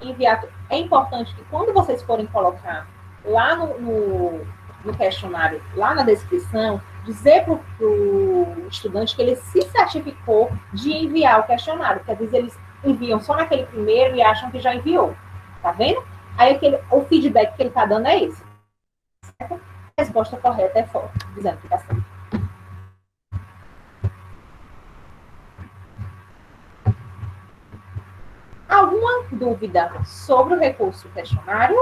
Enviar. É importante que quando vocês forem colocar lá no questionário, lá na descrição, dizer para o estudante que ele se certificou de enviar o questionário, porque às vezes eles enviam só naquele primeiro e acham que já enviou. Tá vendo? Aí o feedback que ele está dando é esse. Certo? A resposta correta é fora, dizendo que está certo. Alguma dúvida sobre o recurso questionário?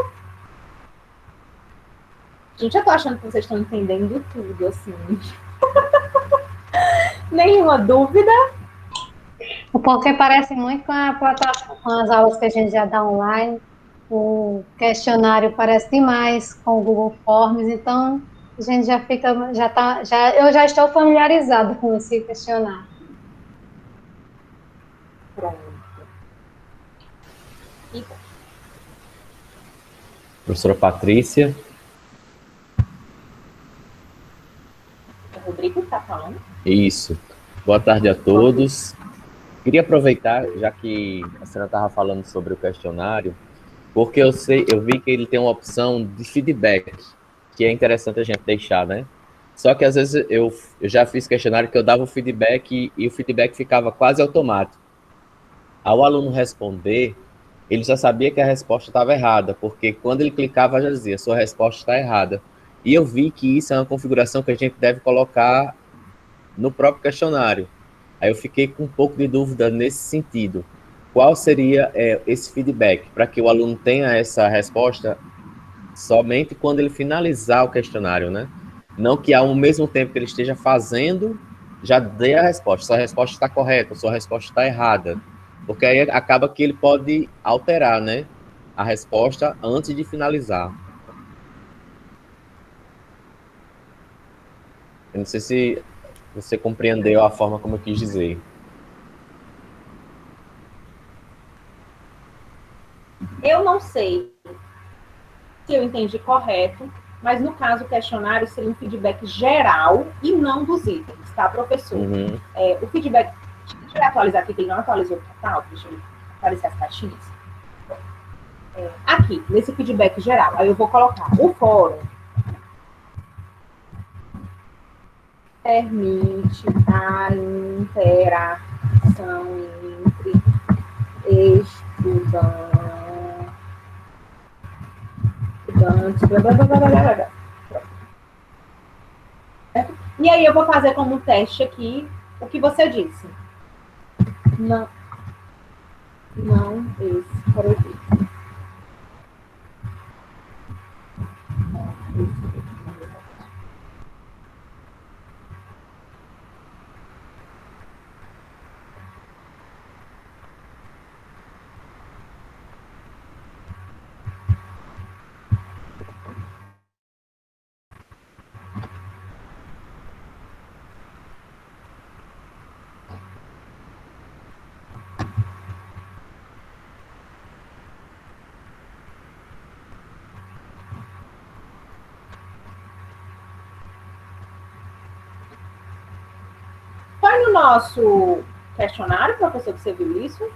Gente, eu tô achando que vocês estão entendendo tudo, assim. Nenhuma dúvida?
Porque parece muito com a plataforma, com as aulas que a gente já dá online. O questionário parece demais com o Google Forms, então a gente já fica, eu já estou familiarizada com esse questionário.
Pronto.
Professora Patrícia.
O Rodrigo está falando?
Isso. Boa tarde a todos. Queria aproveitar, já que a senhora estava falando sobre o questionário, porque eu vi que ele tem uma opção de feedback, que é interessante a gente deixar, né? Só que às vezes eu já fiz questionário que eu dava o feedback e o feedback ficava quase automático. Ao aluno responder, ele já sabia que a resposta estava errada, porque quando ele clicava já dizia, sua resposta está errada. E eu vi que isso é uma configuração que a gente deve colocar no próprio questionário. Aí eu fiquei com um pouco de dúvida nesse sentido. Qual seria esse feedback, para que o aluno tenha essa resposta somente quando ele finalizar o questionário, né? Não que ao mesmo tempo que ele esteja fazendo, já dê a resposta. Sua resposta está correta, sua resposta está errada. Porque aí acaba que ele pode alterar, né, a resposta antes de finalizar. Eu não sei se você compreendeu a forma como eu quis dizer.
Eu não sei se eu entendi correto, mas no caso o questionário seria um feedback geral e não dos itens, tá, professor?
Uhum.
O feedback, deixa eu atualizar aqui, que ele não atualizou o total, deixa eu atualizar as caixinhas. Aqui, nesse feedback geral, aí eu vou colocar o fórum permite a interação entre estudantes, blá, blá, blá, blá, blá, blá. E aí eu vou fazer como teste aqui o que você disse. Não escrevi. nosso questionário, professor, que você viu isso?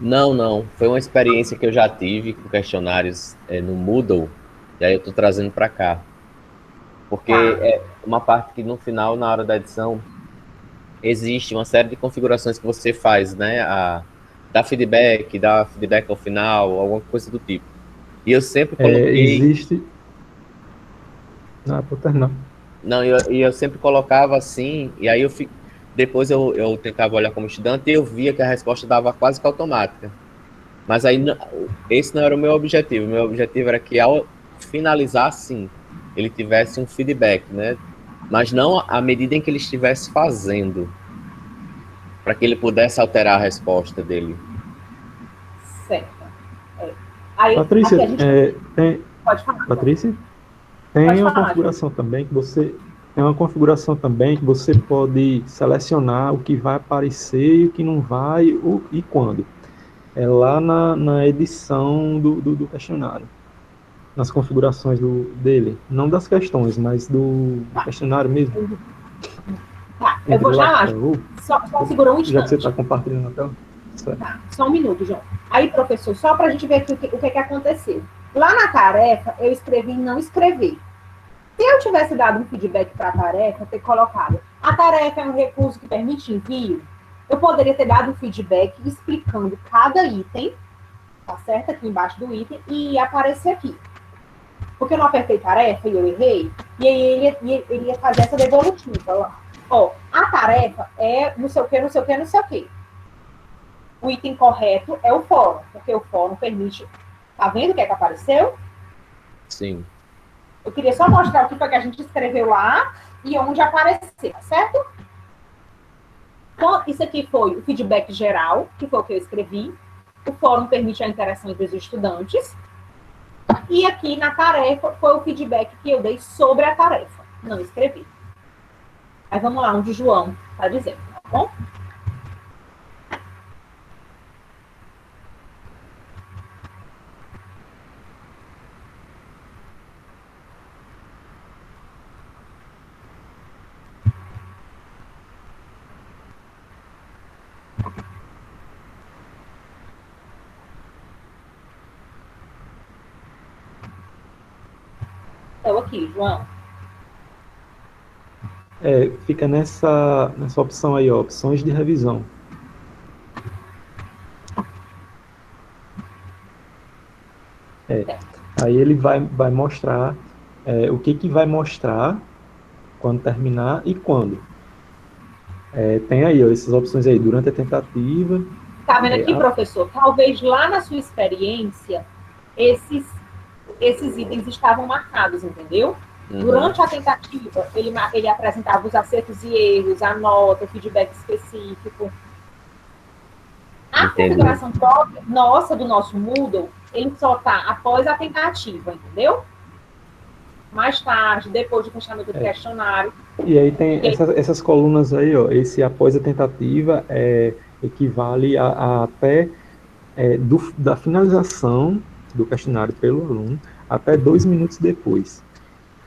Não. Foi uma experiência que eu já tive com questionários no Moodle, e aí eu estou trazendo para cá. Porque é uma parte que no final, na hora da edição, existe uma série de configurações que você faz, né? Dá feedback ao final, alguma coisa do tipo. E eu sempre coloquei...
Existe... Por terminar.
Não, eu sempre colocava assim, e aí depois eu tentava olhar como estudante e eu via que a resposta dava quase que automática. Mas aí esse não era o meu objetivo. O meu objetivo era que ao finalizar, sim, ele tivesse um feedback, né? Mas não à medida em que ele estivesse fazendo, para que ele pudesse alterar a resposta dele.
Certo. Aí,
Patrícia,
pode falar.
Patrícia, tem uma configuração também que você pode selecionar o que vai aparecer e o que não vai e quando. É lá na edição do questionário, nas configurações dele, não das questões, mas do questionário mesmo.
Tá, eu vou já lá. Só segura um instante.
Já que você está compartilhando a tela.
Tá, só um minuto, João. Aí, professor, só para a gente ver aqui o que aconteceu. Lá na tarefa, eu escrevi e não escrevi. Se eu tivesse dado um feedback para a tarefa, ter colocado a tarefa é um recurso que permite envio, eu poderia ter dado um feedback explicando cada item, tá certo? Aqui embaixo do item, e ia aparecer aqui. Porque eu não apertei tarefa e eu errei, e aí ele ia fazer essa devolutiva lá. Ó, a tarefa é não sei o que, não sei o que, não sei o que. O item correto é o fórum, porque o fórum permite... Tá vendo o que é que apareceu?
Sim.
Eu queria só mostrar o que foi que a gente escreveu lá e onde apareceu, certo? Então, isso aqui foi o feedback geral, que foi o que eu escrevi. O fórum permite a interação entre os estudantes. E aqui na tarefa foi o feedback que eu dei sobre a tarefa. Não escrevi. Aí vamos lá, onde o João está dizendo, tá bom? Estou aqui, João.
Fica nessa opção aí, ó, opções de revisão. Aí ele vai mostrar o que vai mostrar quando terminar e quando. Tem aí, ó, essas opções aí, durante a tentativa.
Tá vendo aqui, professor? Talvez lá na sua experiência, esses itens estavam marcados, entendeu? Uhum. Durante a tentativa, ele apresentava os acertos e erros, a nota, o feedback específico. A configuração própria nossa, do nosso Moodle, ele só está após a tentativa, entendeu? Mais tarde, depois do fechamento do questionário.
E aí tem essas colunas aí, ó, esse após a tentativa equivale a até da finalização do questionário pelo aluno até 2 minutos depois.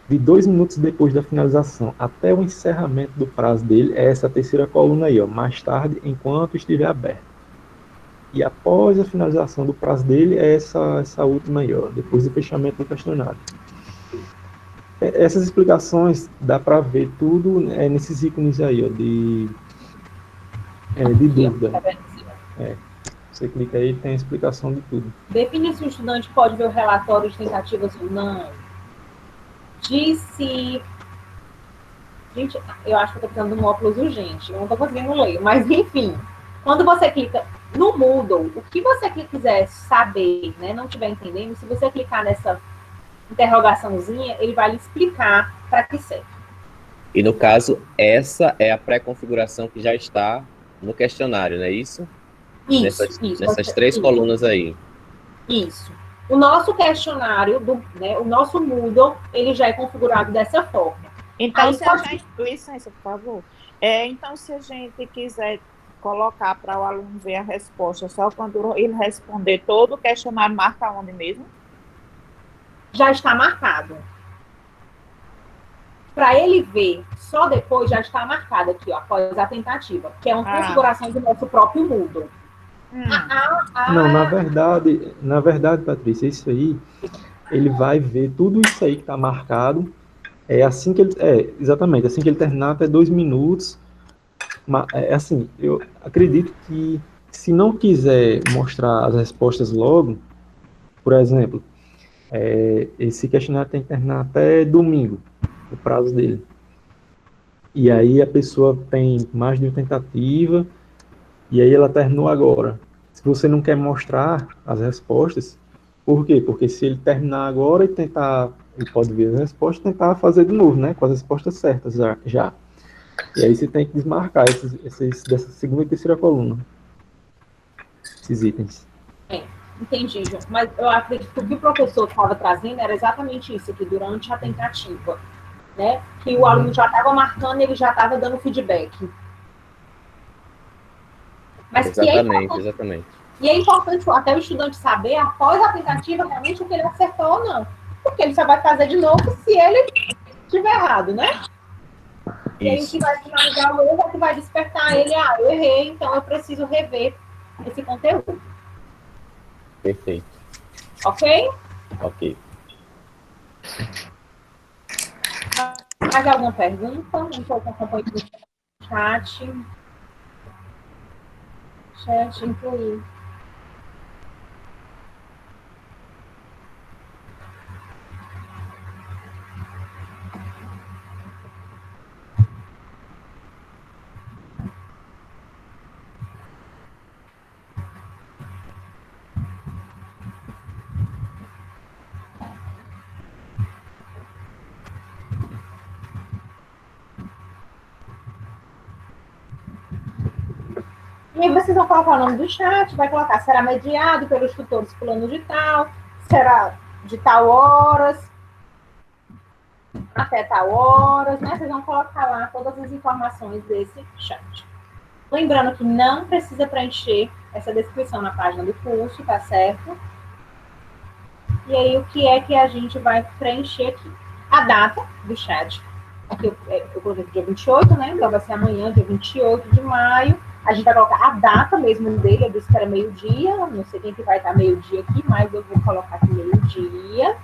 De 2 minutos depois da finalização até o encerramento do prazo dele, é essa terceira coluna aí, ó, mais tarde, enquanto estiver aberto. E após a finalização do prazo dele, é essa última aí, ó, depois do fechamento do questionário. Essas explicações, dá para ver tudo nesses ícones aí, ó, de dúvida. Você clica aí, tem a explicação de tudo.
Define se o estudante pode ver o relatório de tentativas ou não. Disse... Gente, eu acho que eu estou precisando de um óculos urgente. Eu não estou conseguindo ler, mas enfim. Quando você clica no Moodle, o que você quiser saber, né, não estiver entendendo, se você clicar nessa interrogaçãozinha, ele vai lhe explicar para que serve.
E no caso, essa é a pré-configuração que já está no questionário, não é isso?
Isso.
Nessas 3 colunas aí.
Isso. O nosso questionário, o nosso Moodle, ele já é configurado dessa forma.
Então, licença, por favor. Então, se a gente quiser colocar para o aluno ver a resposta, só quando ele responder todo o questionário, marca onde mesmo?
Já está marcado. para ele ver só depois, já está marcado aqui, ó, após a tentativa, que é uma configuração do nosso próprio Moodle.
Não, na verdade, Patrícia, isso aí, ele vai ver tudo isso aí que está marcado. Assim que ele. Exatamente, assim que ele terminar, até 2 minutos. Assim, eu acredito que se não quiser mostrar as respostas logo, por exemplo, esse questionário tem que terminar até domingo, o prazo dele. E aí a pessoa tem mais de uma tentativa, e aí ela terminou agora. Se você não quer mostrar as respostas, por quê? Porque se ele terminar agora e tentar, ele pode ver as respostas e tentar fazer de novo, né? Com as respostas certas já. E aí você tem que desmarcar esses dessa segunda e terceira coluna. Esses itens.
Entendi, João. Mas eu acredito que o que o professor estava trazendo era exatamente isso, que durante a tentativa, né? Que o aluno já estava marcando, ele já estava dando feedback. Mas
exatamente.
E é importante até o estudante saber, após a tentativa, realmente o que ele acertou ou não. Porque ele só vai fazer de novo se ele estiver errado, né? Isso. E aí o que vai finalizar o erro é que vai despertar ele, eu errei, então eu preciso rever esse conteúdo.
Perfeito.
Ok?
Ok.
Mais alguma pergunta? Um pouco acompanhando no chat. Chat incluir. E aí vocês vão colocar o nome do chat, vai colocar, será mediado pelos tutores fulano de tal, será de tal horas, até tal horas, né? Vocês vão colocar lá todas as informações desse chat. Lembrando que não precisa preencher essa descrição na página do curso, tá certo? E aí, o que é que a gente vai preencher aqui? A data do chat. Aqui eu coloquei dia 28, né? Então vai ser amanhã, dia 28 de maio. A gente vai colocar a data mesmo dele, eu disse que era meio-dia, não sei quem que vai estar meio-dia aqui, mas eu vou colocar aqui meio-dia.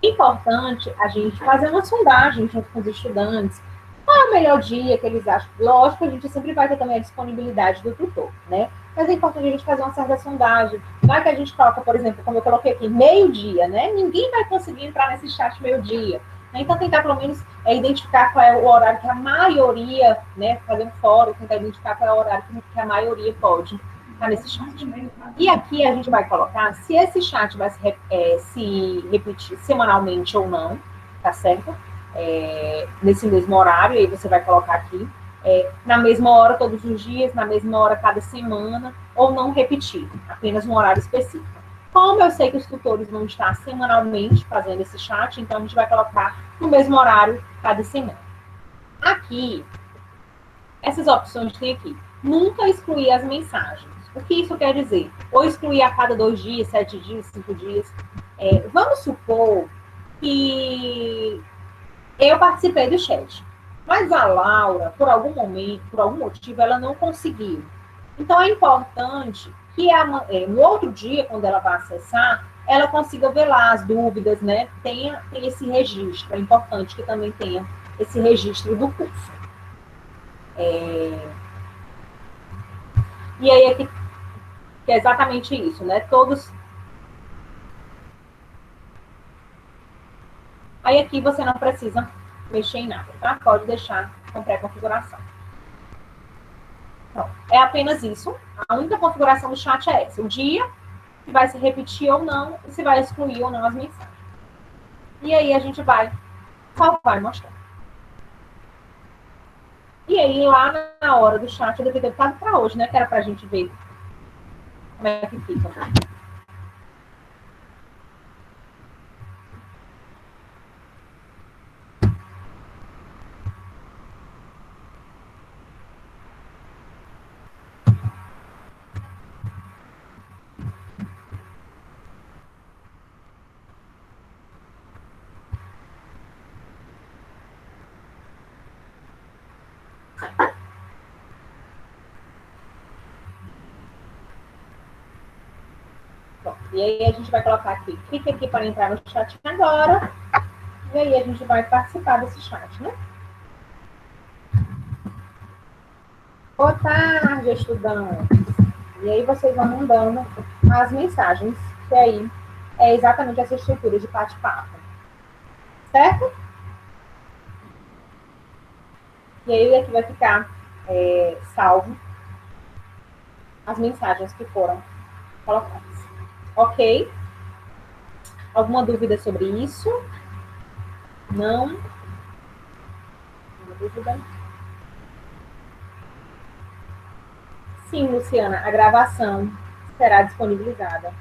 Importante a gente fazer uma sondagem junto com os estudantes. Qual é o melhor dia que eles acham? Lógico, a gente sempre vai ter também a disponibilidade do tutor, né? Mas é importante a gente fazer uma certa sondagem. Não é que a gente coloca, por exemplo, como eu coloquei aqui, meio-dia, né? Ninguém vai conseguir entrar nesse chat meio-dia. Então, tentar, pelo menos, identificar qual é o horário que a maioria, né, fazer um fórum, tentar identificar qual é o horário que a maioria pode estar nesse chat. E aqui a gente vai colocar se esse chat vai se repetir semanalmente ou não, tá certo? Nesse mesmo horário, aí você vai colocar aqui, na mesma hora todos os dias, na mesma hora cada semana, ou não repetir, apenas um horário específico. Como eu sei que os tutores vão estar semanalmente fazendo esse chat, então a gente vai colocar no mesmo horário cada semana. Aqui, essas opções que tem aqui. Nunca excluir as mensagens. O que isso quer dizer? Ou excluir a cada 2 dias, 7 dias, 5 dias. Vamos supor que eu participei do chat, mas a Laura, por algum momento, por algum motivo, ela não conseguiu. Então, é importante que no outro dia, quando ela vai acessar, ela consiga ver lá as dúvidas, né? Tem esse registro. É importante que também tenha esse registro do curso. E aí, aqui, que é exatamente isso, né? Aí aqui você não precisa mexer em nada, tá? Pode deixar com pré-configuração. Então, é apenas isso. A única configuração do chat é essa. O dia, se vai se repetir ou não, e se vai excluir ou não as mensagens. E aí a gente vai salvar e mostrar. E aí, lá na hora do chat, eu devia ter ficado para hoje, né? Que era para a gente ver como é que fica. E aí a gente vai colocar aqui, clique aqui para entrar no chat agora. E aí a gente vai participar desse chat, né? Boa tarde, estudantes. E aí vocês vão mandando as mensagens, que aí é exatamente essa estrutura de bate-papo. Certo? E aí aqui vai ficar salvo as mensagens que foram colocadas. Ok? Alguma dúvida sobre isso? Não? Alguma dúvida? Sim, Luciana, a gravação será disponibilizada.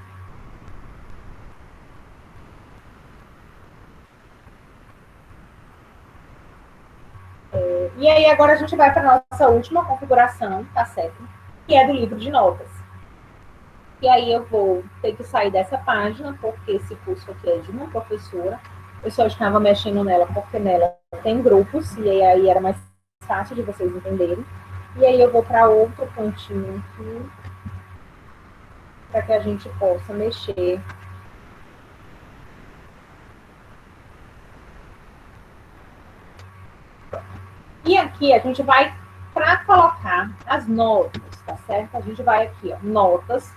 E aí agora a gente vai para a nossa última configuração, tá certo? Que é do livro de notas. E aí eu vou ter que sair dessa página, porque esse curso aqui é de uma professora. Eu só estava mexendo nela porque nela tem grupos, e aí era mais fácil de vocês entenderem. E aí eu vou para outro cantinho aqui, para que a gente possa mexer. E aqui a gente vai, para colocar as notas, tá certo? A gente vai aqui, ó, notas.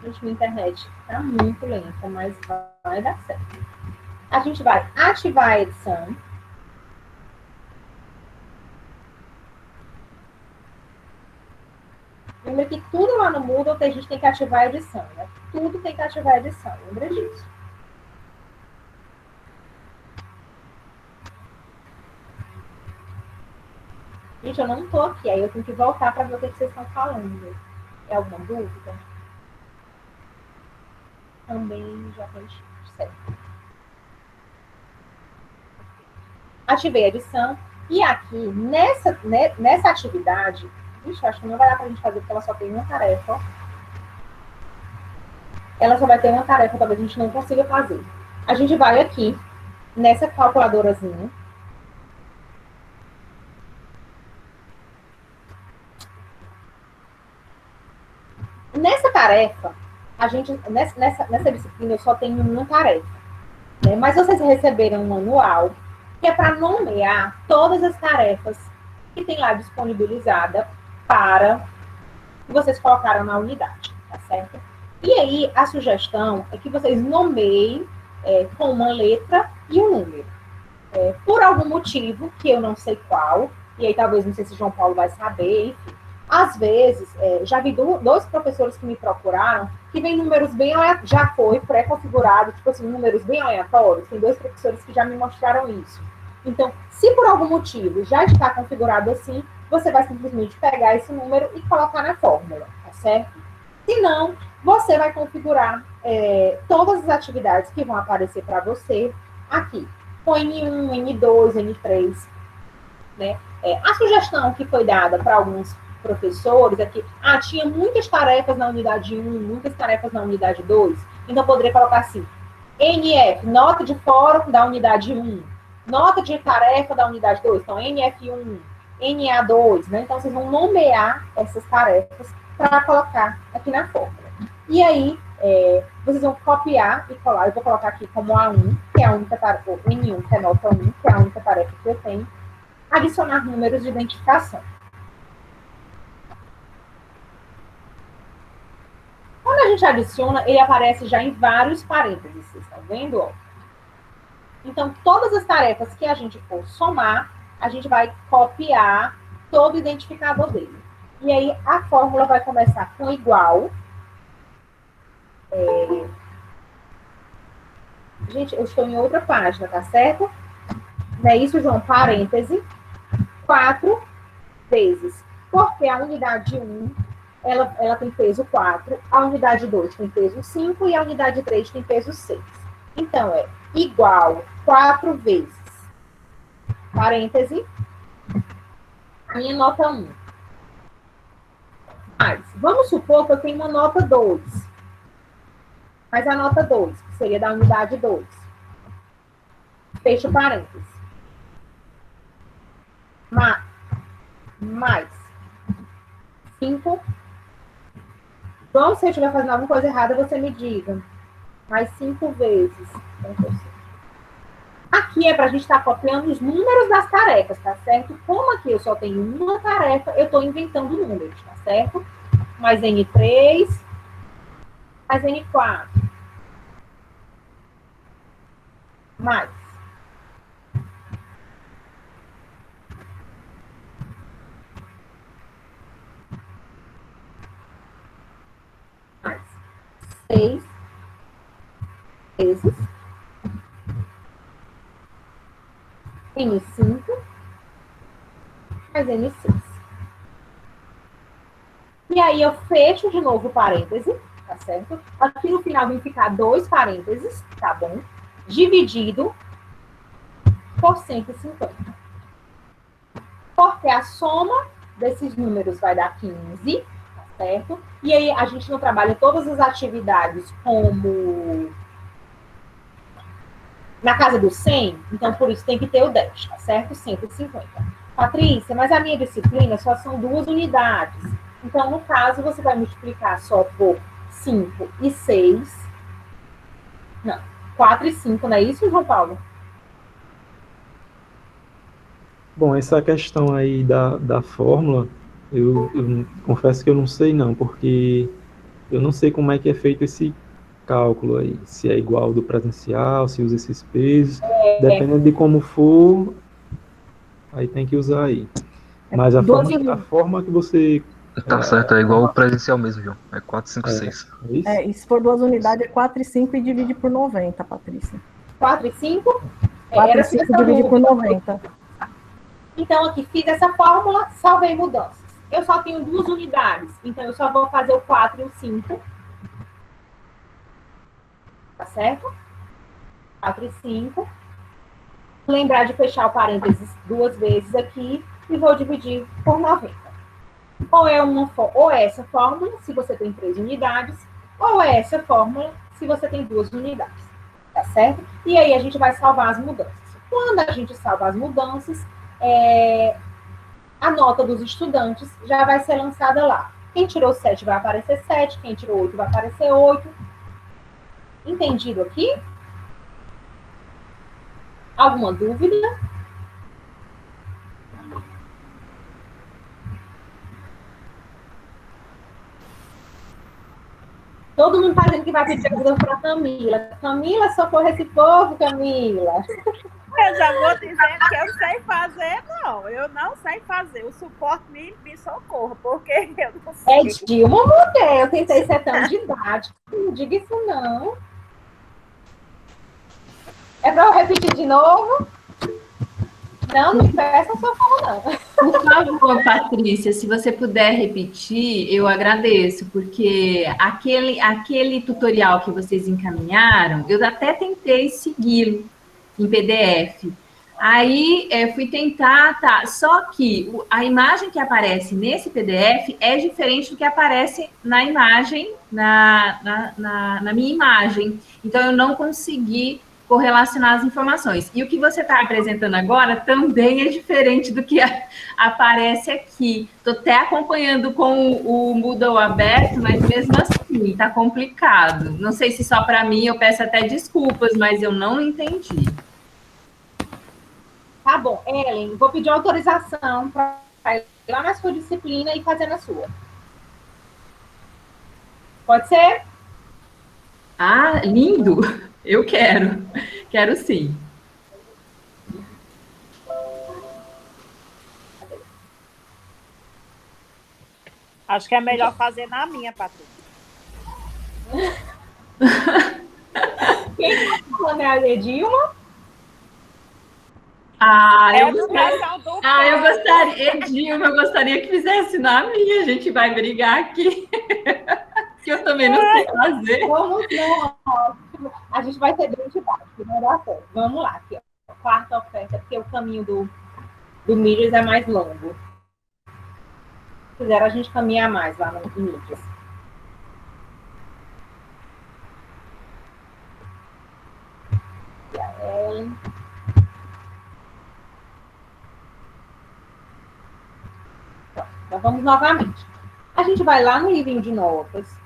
Gente, minha internet tá muito lenta, mas vai dar certo. A gente vai ativar a edição. Lembra que tudo lá no Moodle a gente tem que ativar a edição, né? Tudo tem que ativar a edição, lembra disso. Gente, eu não tô aqui, aí eu tenho que voltar para ver o que vocês estão falando. É alguma dúvida? Também já tem certo. Ativei a edição. E aqui, nessa atividade, ixi, acho que não vai dar pra gente fazer, porque ela só tem uma tarefa. Ó. Ela só vai ter uma tarefa, talvez a gente não consiga fazer. A gente vai aqui, nessa calculadorazinha. Nessa tarefa, a gente, nessa disciplina, eu só tenho uma tarefa. Né? Mas vocês receberam um manual, que é para nomear todas as tarefas que tem lá disponibilizada para que vocês colocaram na unidade, tá certo? E aí, a sugestão é que vocês nomeiem com uma letra e um número. Por algum motivo, que eu não sei qual, e aí talvez não sei se João Paulo vai saber, enfim. Às vezes, já vi dois professores que me procuraram, que vem números bem aleatórios, já foi pré-configurado, tipo assim, números bem aleatórios. Tem dois professores que já me mostraram isso. Então, se por algum motivo já está configurado assim, você vai simplesmente pegar esse número e colocar na fórmula, tá certo? Se não, você vai configurar todas as atividades que vão aparecer para você aqui, com N1, N2, N3, né? A sugestão que foi dada para alguns professores aqui, tinha muitas tarefas na unidade 1, muitas tarefas na unidade 2, então poderia colocar assim, NF, nota de fórum da unidade 1, nota de tarefa da unidade 2, então NF1, NA2, né? Então vocês vão nomear essas tarefas para colocar aqui na fórmula. E aí, vocês vão copiar e colar, eu vou colocar aqui como A1, que é a única tarefa, ou N1, que é nota 1, que é a única tarefa que eu tenho, adicionar números de identificação. Quando a gente adiciona, ele aparece já em vários parênteses, vocês estão vendo? Ó? Então, todas as tarefas que a gente for somar, a gente vai copiar todo o identificador dele. E aí, a fórmula vai começar com igual. Gente, eu estou em outra página, tá certo? Não é isso, João? Parêntese. 4 vezes. Porque a unidade 1... Ela tem peso 4, a unidade 2 tem peso 5 e a unidade 3 tem peso 6. Então, é igual 4 vezes, parêntese, a minha nota 1. Mas, vamos supor que eu tenho uma nota 2. mais a nota 2, que seria da unidade 2. Fecha o parênteses. Mais 5. João, se eu estiver fazendo alguma coisa errada, você me diga. Mais 5 vezes. Aqui é para a gente estar copiando os números das tarefas, tá certo? Como aqui eu só tenho uma tarefa, eu estou inventando números, tá certo? Mais N3, mais N4. Mais. Mais 6 vezes N5 mais N6. E aí eu fecho de novo o parêntese, tá certo? Aqui no final vem ficar 2 parênteses, tá bom? Dividido por 150. Porque a soma desses números vai dar 15, tá certo? E aí a gente não trabalha todas as atividades como na casa do 100, então por isso tem que ter o 10, tá certo? 150. Patrícia, mas a minha disciplina só são 2 unidades. Então, no caso, você vai multiplicar só por 5 e 6. Não, 4 e 5, não é isso, João Paulo?
Bom, essa questão aí da fórmula, eu confesso que eu não sei não, porque eu não sei como é que é feito esse cálculo aí, se é igual ao do presencial, se usa esses pesos, dependendo de como for, aí tem que usar aí. Mas a forma que você...
Tá certo, é igual o presencial mesmo, João. É 4, 5, 6.
E se for 2 unidades, é 4 e 5 e divide por 90, Patrícia.
4 e 5?
4 e 5 divide por 90.
Então, aqui, fiz essa fórmula, salvei mudanças. Eu só tenho 2 unidades, então eu só vou fazer o 4 e o 5. Tá certo? 4 e 5. Lembrar de fechar o parênteses 2 vezes aqui e vou dividir por 90. Ou é essa fórmula, se você tem 3 unidades, ou é essa fórmula, se você tem 2 unidades. Tá certo? E aí a gente vai salvar as mudanças. Quando a gente salva as mudanças, a nota dos estudantes já vai ser lançada lá. Quem tirou 7 vai aparecer 7, quem tirou 8 vai aparecer 8. Entendido aqui? Alguma dúvida? Todo mundo fazendo que vai pedir ajuda para Camila. Camila, socorre esse povo, Camila.
Eu já vou dizendo que eu sei fazer, não. Eu não sei fazer. O suporte me socorra, porque eu não sei.
É Dilma, mulher. Eu tentei ser tão didática. Não diga isso, não. É para eu repetir de novo? Não, não peça socorro, não.
Por favor, Patrícia, se você puder repetir, eu agradeço, porque aquele tutorial que vocês encaminharam, eu até tentei segui-lo em PDF. Aí, fui tentar, tá, só que a imagem que aparece nesse PDF é diferente do que aparece na imagem, na minha imagem. Então, eu não consegui correlacionar as informações. E o que você está apresentando agora também é diferente do que aparece aqui. Estou até acompanhando com o Moodle aberto, mas mesmo assim, está complicado. Não sei se só para mim, eu peço até desculpas, mas eu não entendi.
Tá bom, Ellen, vou pedir autorização para ir lá na sua disciplina e fazer na sua. Pode ser?
Ah, lindo! Eu quero. Quero sim.
Acho que é melhor fazer na minha, Patrícia.
Quem está falando é a Dilma?
Eu gostaria, Edilma, eu gostaria que fizesse na minha. A gente vai brigar aqui. Que eu também não sei fazer.
Vamos lá. A gente vai ser bem didático, não dá certo. Vamos lá, aqui, ó. Quarta oferta, porque o caminho do Milhas é mais longo. Se quiser, a gente caminhar mais lá no Milhas. Então, vamos novamente. A gente vai lá no livrinho de notas.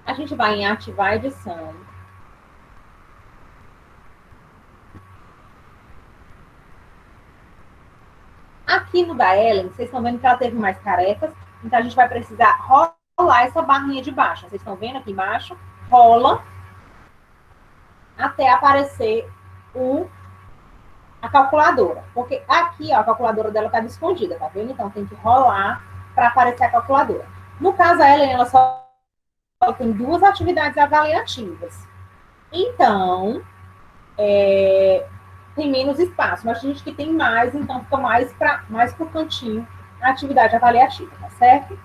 A gente vai em ativar a edição. Aqui no da Ellen, vocês estão vendo que ela teve mais tarefas, então a gente vai precisar rolar essa barrinha de baixo. Vocês estão vendo aqui embaixo? Rola até aparecer a calculadora. Porque aqui, ó, a calculadora dela está escondida, tá vendo? Então tem que rolar para aparecer a calculadora. No caso, a Ellen, ela só tem 2 atividades avaliativas. Então, tem menos espaço, mas a gente que tem mais, então fica mais para o cantinho a atividade avaliativa, tá certo?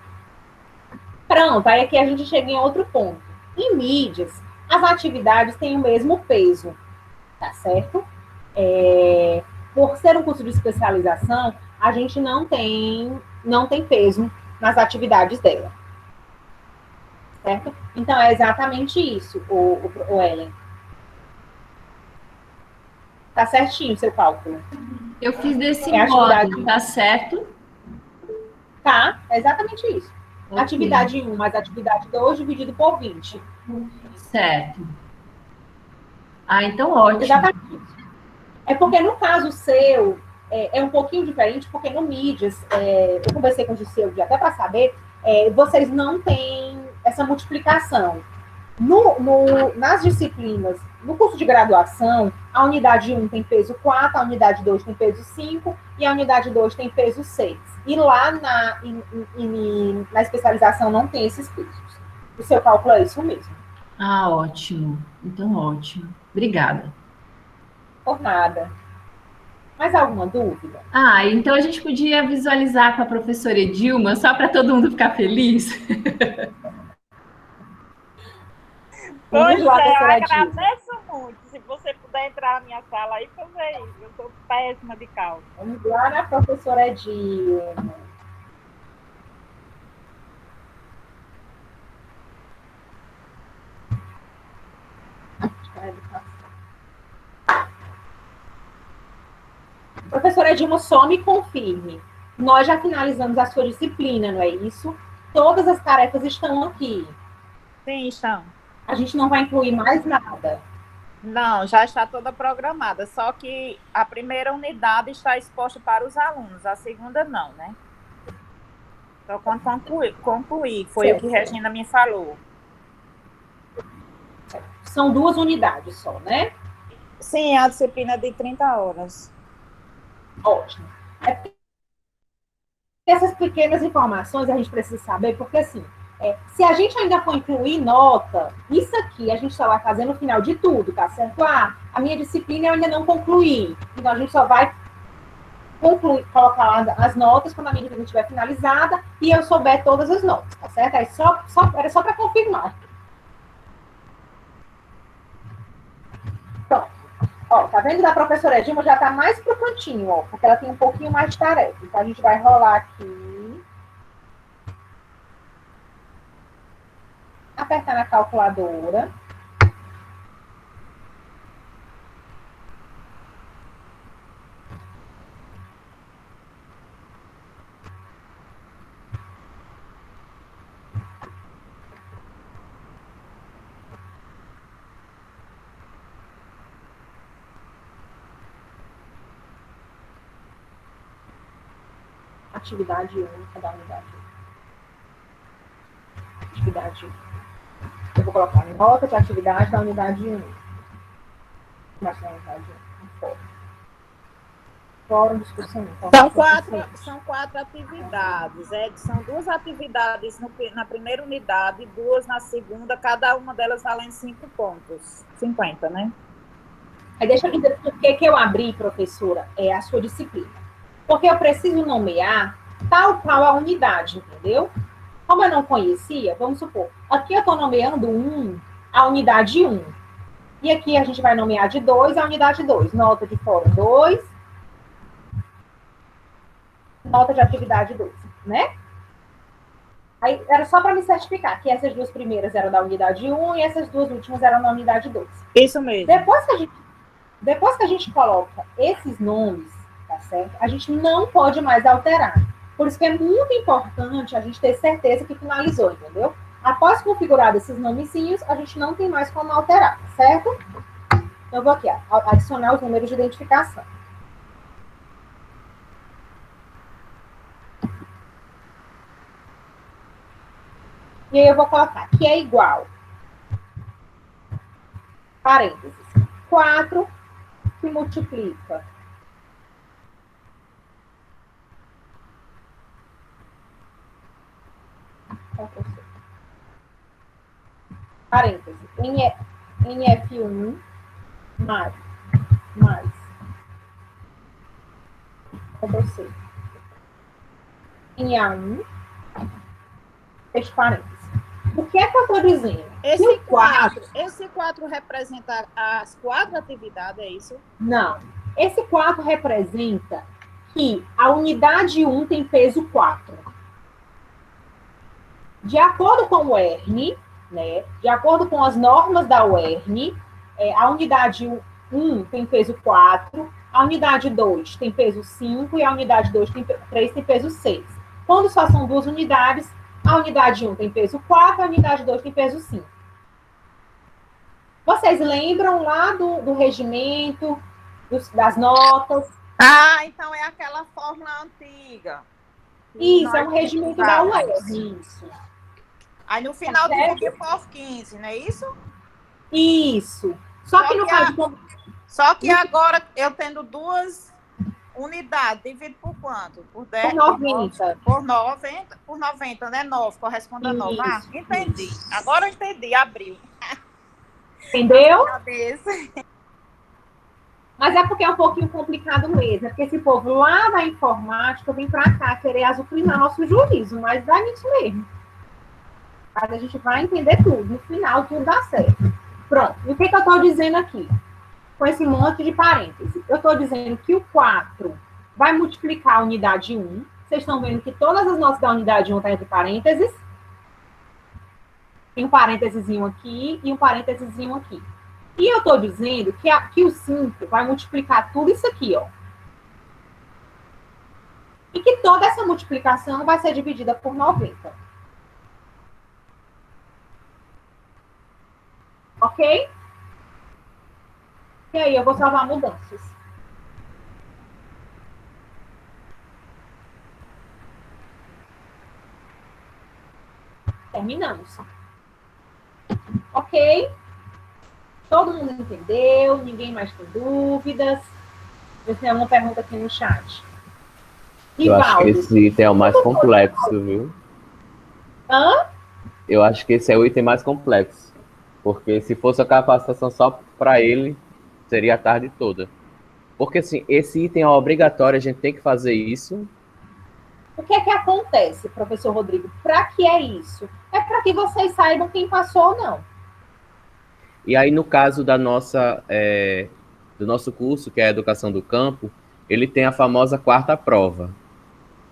Pronto, aí aqui a gente chega em outro ponto. Em mídias, as atividades têm o mesmo peso, tá certo? Por ser um curso de especialização, a gente não tem peso nas atividades dela. Certo? Então, é exatamente isso, o Ellen. Tá certinho o seu cálculo.
Eu fiz desse modo, tá certo?
Tá, é exatamente isso. Okay. Atividade 1 mais atividade 2 dividido por 20.
Certo. Ah, então ótimo.
Exatamente isso. É porque no caso seu, é um pouquinho diferente, porque no Mídias, eu conversei com o Giseu até para saber, vocês não têm essa multiplicação. Nas disciplinas, no curso de graduação, a unidade 1 tem peso 4, a unidade 2 tem peso 5 e a unidade 2 tem peso 6. E lá na especialização não tem esses pesos. O seu cálculo é isso mesmo.
Ah, ótimo. Então, ótimo. Obrigada.
Por nada. Mais alguma dúvida?
Ah, então a gente podia visualizar com a professora Edilma, só para todo mundo ficar feliz?
Pois eu agradeço muito. Se você puder entrar na minha sala e fazer isso. Eu sou péssima de cálculo.
Vamos lá na professora Edilma. Professora Edilma, só me confirme. Nós já finalizamos a sua disciplina, não é isso? Todas as tarefas estão aqui.
Sim, estão.
A gente não vai incluir mais nada.
Não, já está toda programada. Só que a primeira unidade está exposta para os alunos, a segunda não, né? Só quando concluir. Foi certo. O que Regina me falou.
São 2 unidades só, né?
Sim, a disciplina de 30 horas.
Ótimo. Essas pequenas informações a gente precisa saber, porque assim, se a gente ainda for incluir nota, isso aqui a gente só vai fazer no final de tudo, tá certo? Ah, a minha disciplina eu ainda não concluí. Então a gente só vai colocar lá as notas quando a minha disciplina estiver finalizada e eu souber todas as notas, tá certo? Aí era só para confirmar. Pronto. Ó, tá vendo da professora Edilma? Já tá mais pro cantinho, ó, porque ela tem um pouquinho mais de tarefa. Então, a gente vai rolar aqui. Apertar na calculadora. Atividade única da unidade. Atividade. Eu vou colocar nota de atividade da unidade 1. Mas da unidade 1. Fórum, discussão.
São 4 atividades. São 2 atividades na primeira unidade, 2 na segunda, cada uma delas valendo 5 pontos. 50, né?
Aí deixa eu dizer por que eu abri, professora, a sua disciplina. Porque eu preciso nomear tal qual a unidade, entendeu? Como eu não conhecia, vamos supor, aqui eu estou nomeando a unidade 1. E aqui a gente vai nomear de 2 a unidade 2. Nota de fórum 2. Nota de atividade 2, né? Aí era só para me certificar que essas duas primeiras eram da unidade 1 e essas duas últimas eram da unidade 2.
Isso mesmo.
Depois que a gente coloca esses nomes, tá certo? A gente não pode mais alterar. Por isso que é muito importante a gente ter certeza que finalizou, entendeu? Após configurar esses nomezinhos, a gente não tem mais como alterar, tá certo? Então, eu vou aqui, ó, adicionar os números de identificação. E aí eu vou colocar que é igual, parênteses, 4 que multiplica parênteses, NF1 mais Ctrl C, NA1, fecha parênteses. O que é que eu estou dizendo?
Esse 4 representa as 4 atividades, é isso?
Não. Esse 4 representa que a unidade 1 tem peso 4. De acordo com o ERN, né, de acordo com as normas da UERN, a unidade 1 tem peso 4, a unidade 2 tem peso 5 e a unidade 3 tem peso 6. Quando só são duas unidades, a unidade 1 tem peso 4, a unidade 2 tem peso 5. Vocês lembram lá do regimento, das notas?
Ah, então é aquela fórmula antiga.
Isso, é um regimento da UERN. Isso.
Aí no final divide por 15, não é isso?
Isso. Só que no caso...
Só que agora eu tendo duas unidades, divido por quanto? Por 10?
Por 90.
Por 90, né? 9, corresponde a 9. Ah, entendi. Agora eu entendi, abriu.
Entendeu? Mas é porque é um pouquinho complicado mesmo. É porque esse povo lá da informática vem para cá querer azucrinar nosso juízo, mas dá nisso mesmo. Mas a gente vai entender tudo. No final, tudo dá certo. Pronto. E o que eu estou dizendo aqui? Com esse monte de parênteses. Eu estou dizendo que o 4 vai multiplicar a unidade 1. Vocês estão vendo que todas as notas da unidade 1 estão entre parênteses. Tem um parênteses aqui e um parênteses aqui. E eu estou dizendo que o 5 vai multiplicar tudo isso aqui, ó. E que toda essa multiplicação vai ser dividida por 90. Ok? E aí eu vou salvar mudanças. Terminamos. Ok? Todo mundo entendeu? Ninguém mais tem dúvidas? Eu tenho uma pergunta aqui no chat.
Eu acho que esse item é o mais complexo, viu?
Hã?
Eu acho que esse é o item mais complexo. Porque se fosse a capacitação só para ele, seria a tarde toda. Porque, assim, esse item é obrigatório, a gente tem que fazer isso.
O que é que acontece, professor Rodrigo? Para que é isso? É para que vocês saibam quem passou ou não.
E aí, no caso da nossa, do nosso curso, que é a Educação do Campo, ele tem a famosa quarta prova.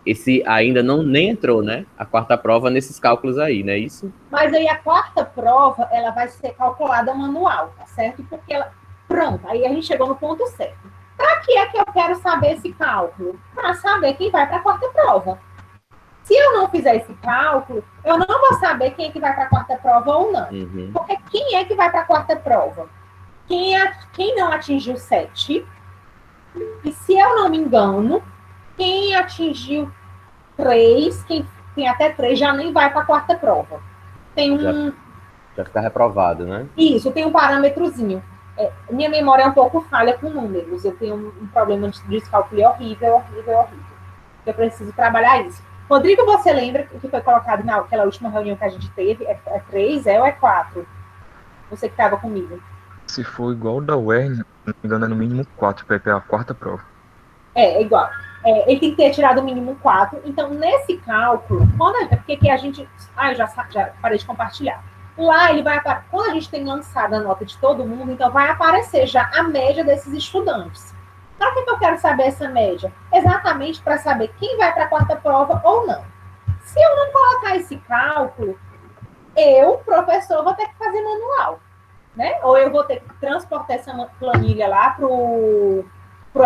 Esse ainda nem entrou, né? A quarta prova nesses cálculos aí, não é isso?
Mas aí a quarta prova, ela vai ser calculada manual, tá certo? Porque ela... Pronto, aí a gente chegou no ponto certo. Para que é que eu quero saber esse cálculo? Para saber quem vai para a quarta prova. Se eu não fizer esse cálculo, eu não vou saber quem é que vai para a quarta prova ou não.
Uhum.
Porque quem é que vai para a quarta prova? Quem não atingiu 7. E se eu não me engano, quem atingiu 3, quem tem até 3, já nem vai para a quarta prova. Tem um...
Já fica reprovado, né?
Isso, tem um parâmetrozinho. Minha memória é um pouco falha com números. Eu tenho um problema de descalculo horrível. Eu preciso trabalhar isso. Rodrigo, você lembra que foi colocado naquela última reunião que a gente teve? É 3, ou é 4? Você que estava comigo.
Se for igual o da UERN, não me engano, é no mínimo 4, para ir a quarta prova.
É igual. Ele tem que ter tirado o mínimo 4. Então, nesse cálculo, porque que a gente... eu já parei de compartilhar. Lá ele vai, quando a gente tem lançado a nota de todo mundo, então vai aparecer já a média desses estudantes. Para que eu quero saber essa média? Exatamente para saber quem vai para a quarta prova ou não. Se eu não colocar esse cálculo, eu, professor, vou ter que fazer manual, né? Ou eu vou ter que transportar essa planilha lá para o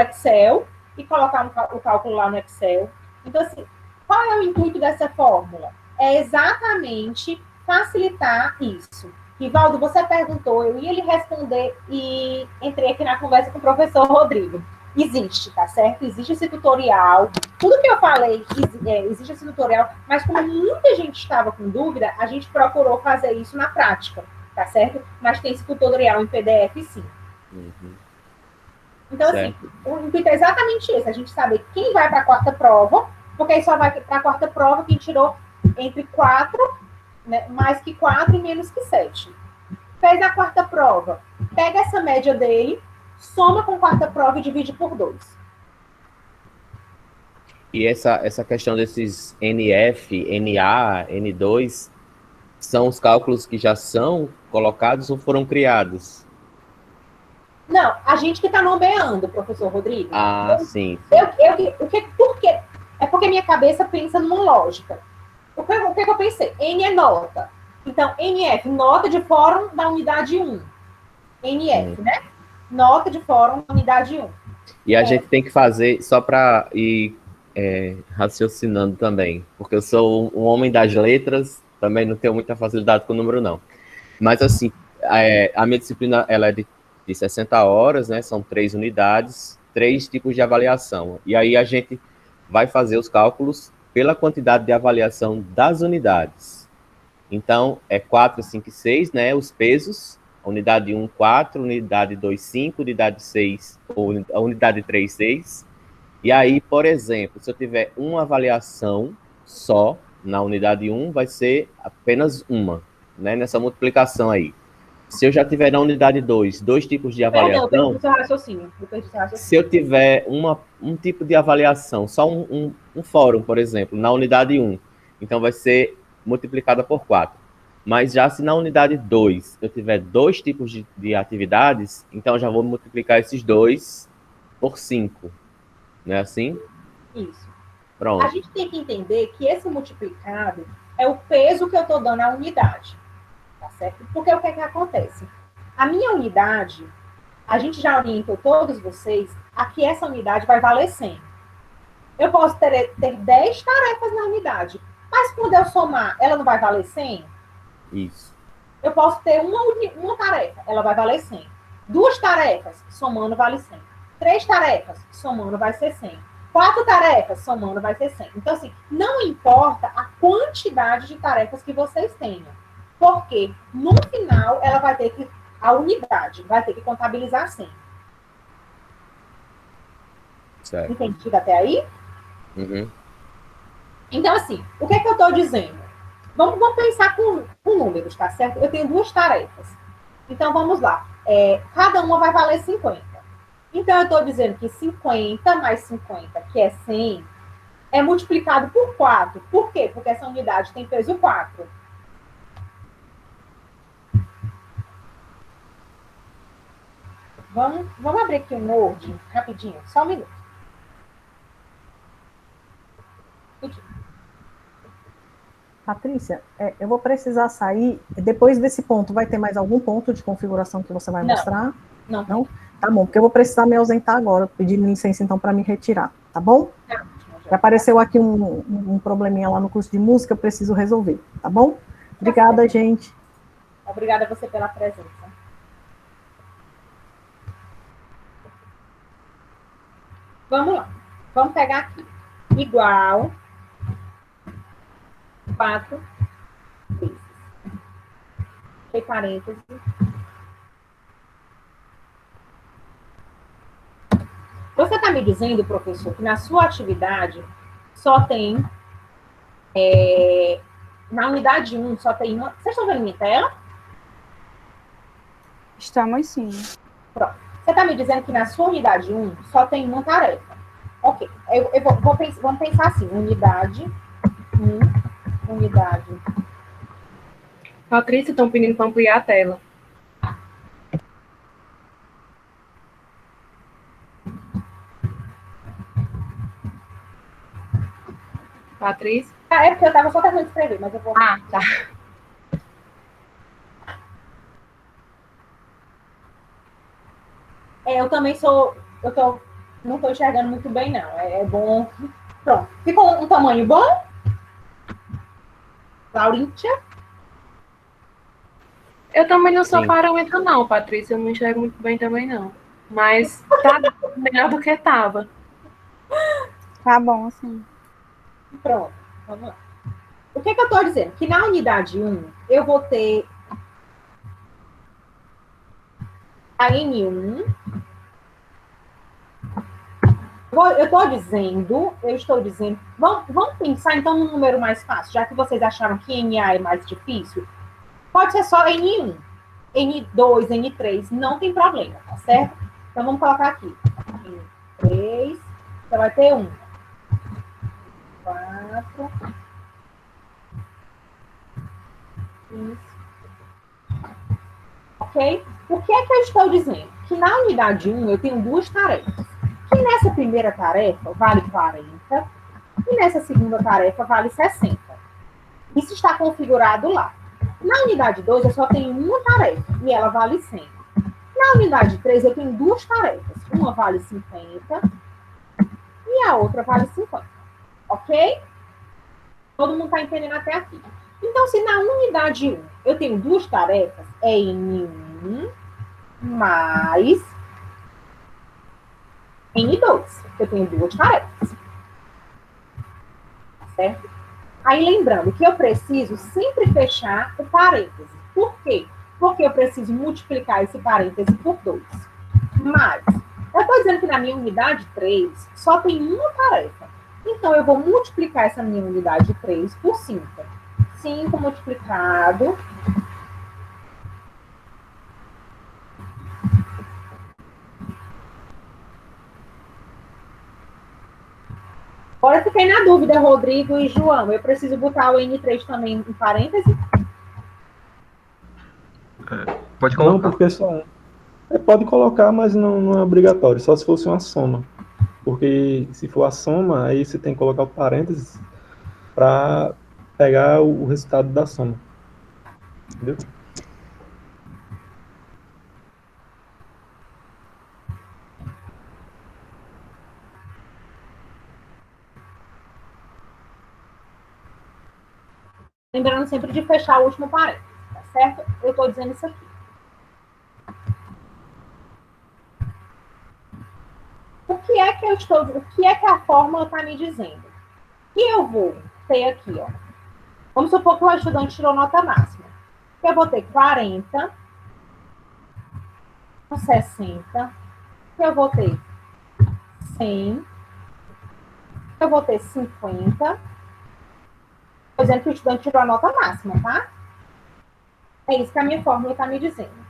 Excel e colocar o cálculo lá no Excel. Então, assim, qual é o intuito dessa fórmula? É exatamente facilitar isso. Rivaldo, você perguntou, eu ia lhe responder e entrei aqui na conversa com o professor Rodrigo. Existe, tá certo? Existe esse tutorial. Tudo que eu falei, existe esse tutorial, mas como muita gente estava com dúvida, a gente procurou fazer isso na prática, tá certo? Mas tem esse tutorial em PDF, sim.
Uhum.
Então, certo. Assim, o intuito é exatamente esse, a gente saber quem vai para a quarta prova, porque aí só vai para a quarta prova quem tirou entre 4, né, mais que 4 e menos que 7. Fez a quarta prova, pega essa média dele, soma com quarta prova e divide por 2.
E essa questão desses NF, NA, N2, são os cálculos que já são colocados ou foram criados?
Não, a gente que está nomeando, professor Rodrigo.
Ah, sim.
Por quê? É porque minha cabeça pensa numa lógica. O que eu pensei? N é nota. Então, NF, nota de fórum da unidade 1. NF, né? Nota de fórum da unidade 1.
E a gente tem que fazer, só para ir raciocinando também, porque eu sou um homem das letras, também não tenho muita facilidade com o número, não. Mas, assim, a minha disciplina, ela é de 60 horas, né? São 3 unidades, 3 tipos de avaliação. E aí a gente vai fazer os cálculos pela quantidade de avaliação das unidades. Então, é 4, 5 e 6, né? Os pesos. Unidade 1, 4, unidade 2, 5, unidade 6, ou a unidade 3, 6. E aí, por exemplo, se eu tiver uma avaliação só na unidade 1, vai ser apenas uma, né? Nessa multiplicação aí. Se eu já tiver na unidade 2, 2 tipos de avaliação...
Perdão, eu perdi o seu raciocínio.
Se eu tiver um tipo de avaliação, só um fórum, por exemplo, na unidade 1, então vai ser multiplicada por 4. Mas já se na unidade 2 eu tiver 2 tipos de atividades, então já vou multiplicar esses 2 por 5. Não é assim?
Isso.
Pronto.
A gente tem que entender que esse multiplicado é o peso que eu estou dando à unidade. Tá certo? Porque o que é que acontece? A minha unidade, a gente já orientou todos vocês a que essa unidade vai valer 100. Eu posso ter 10 tarefas na unidade, mas quando eu somar, ela não vai valer 100?
Isso.
Eu posso ter uma tarefa, ela vai valer 100. 2 tarefas, somando, vale 100. 3 tarefas, somando, vai ser 100. 4 tarefas, somando, vai ser 100. Então, assim, não importa a quantidade de tarefas que vocês tenham. Porque, no final, ela vai ter que, a unidade vai ter que contabilizar 100.
Certo.
Entendido até aí?
Uhum.
Então, assim, o que é que eu estou dizendo? Vamos pensar com números, tá certo? Eu tenho 2 tarefas. Então, vamos lá. Cada uma vai valer 50. Então, eu estou dizendo que 50 mais 50, que é 100, é multiplicado por 4. Por quê? Porque essa unidade tem peso 4. Vamos abrir aqui um Word, rapidinho, só um minuto. Aqui.
Patrícia, eu vou precisar sair. Depois desse ponto, vai ter mais algum ponto de configuração que você vai mostrar?
Não.
Tá bom, porque eu vou precisar me ausentar agora, pedir licença então para me retirar, tá bom? Já apareceu aqui um probleminha lá no curso de música, eu preciso resolver, tá bom? Obrigada, gente.
Obrigada a você pela presença. Vamos lá. Vamos pegar aqui. Igual 4 vezes. Fechei parênteses. Você está me dizendo, professor, que na sua atividade só tem, na unidade 1, só tem uma... Vocês estão vendo minha tela?
Estamos sim.
Pronto. Você está me dizendo que na sua unidade 1 só tem uma tarefa. Ok. Vamos pensar assim. Unidade 1, unidade
Patrícia, estão pedindo para ampliar a tela. Patrícia?
Ah, é porque eu estava só terminando de escrever, mas eu vou...
Ah, tá.
Eu também sou... não estou enxergando muito bem, não. É bom... Pronto. Ficou um tamanho bom? Laurintia?
Eu também não sou parâmetro, não, Patrícia. Eu não enxergo muito bem também, não. Mas tá melhor do que estava.
Tá bom, assim.
Pronto, vamos lá. O que eu estou dizendo? Que na unidade 1, eu vou ter a N1. Eu estou dizendo... Vamos pensar, então, num número mais fácil, já que vocês acharam que NA é mais difícil. Pode ser só N1, N2, N3, não tem problema, tá certo? Então, vamos colocar aqui. N3, você vai ter 1. 4. Isso. Ok? O que é que eu estou dizendo? Que na unidade 1 eu tenho duas tarefas. Que nessa primeira tarefa vale 40 e nessa segunda tarefa vale 60. Isso está configurado lá. Na unidade 2 eu só tenho uma tarefa e ela vale 100. Na unidade 3 eu tenho duas tarefas. Uma vale 50 e a outra vale 50. Ok? Todo mundo está entendendo até aqui. Então, se na unidade 1 eu tenho duas tarefas, é N1 mais N2. Eu tenho duas tarefas. Certo? Aí, lembrando que eu preciso sempre fechar o parêntese. Por quê? Porque eu preciso multiplicar esse parêntese por 2. Mas, eu estou dizendo que na minha unidade 3 só tem uma tarefa. Então, eu vou multiplicar essa minha unidade 3 por 5. 5 multiplicado... Agora eu fiquei na dúvida, Rodrigo e João. Eu preciso botar o N3 também em parêntese?
Pode colocar.
Não, porque só... Pode colocar, mas não é obrigatório. Só se fosse uma soma. Porque se for a soma, aí você tem que colocar o parênteses para pegar o resultado da soma. Entendeu?
Lembrando sempre de fechar o último parênteses, tá certo? Eu estou dizendo isso aqui. O que é que a fórmula está me dizendo? Que eu vou ter aqui, ó. Vamos supor que o estudante tirou nota máxima. Eu vou ter 40, 60, eu vou ter 100, eu vou ter 50. Estou dizendo que o estudante tirou a nota máxima, tá? É isso que a minha fórmula está me dizendo.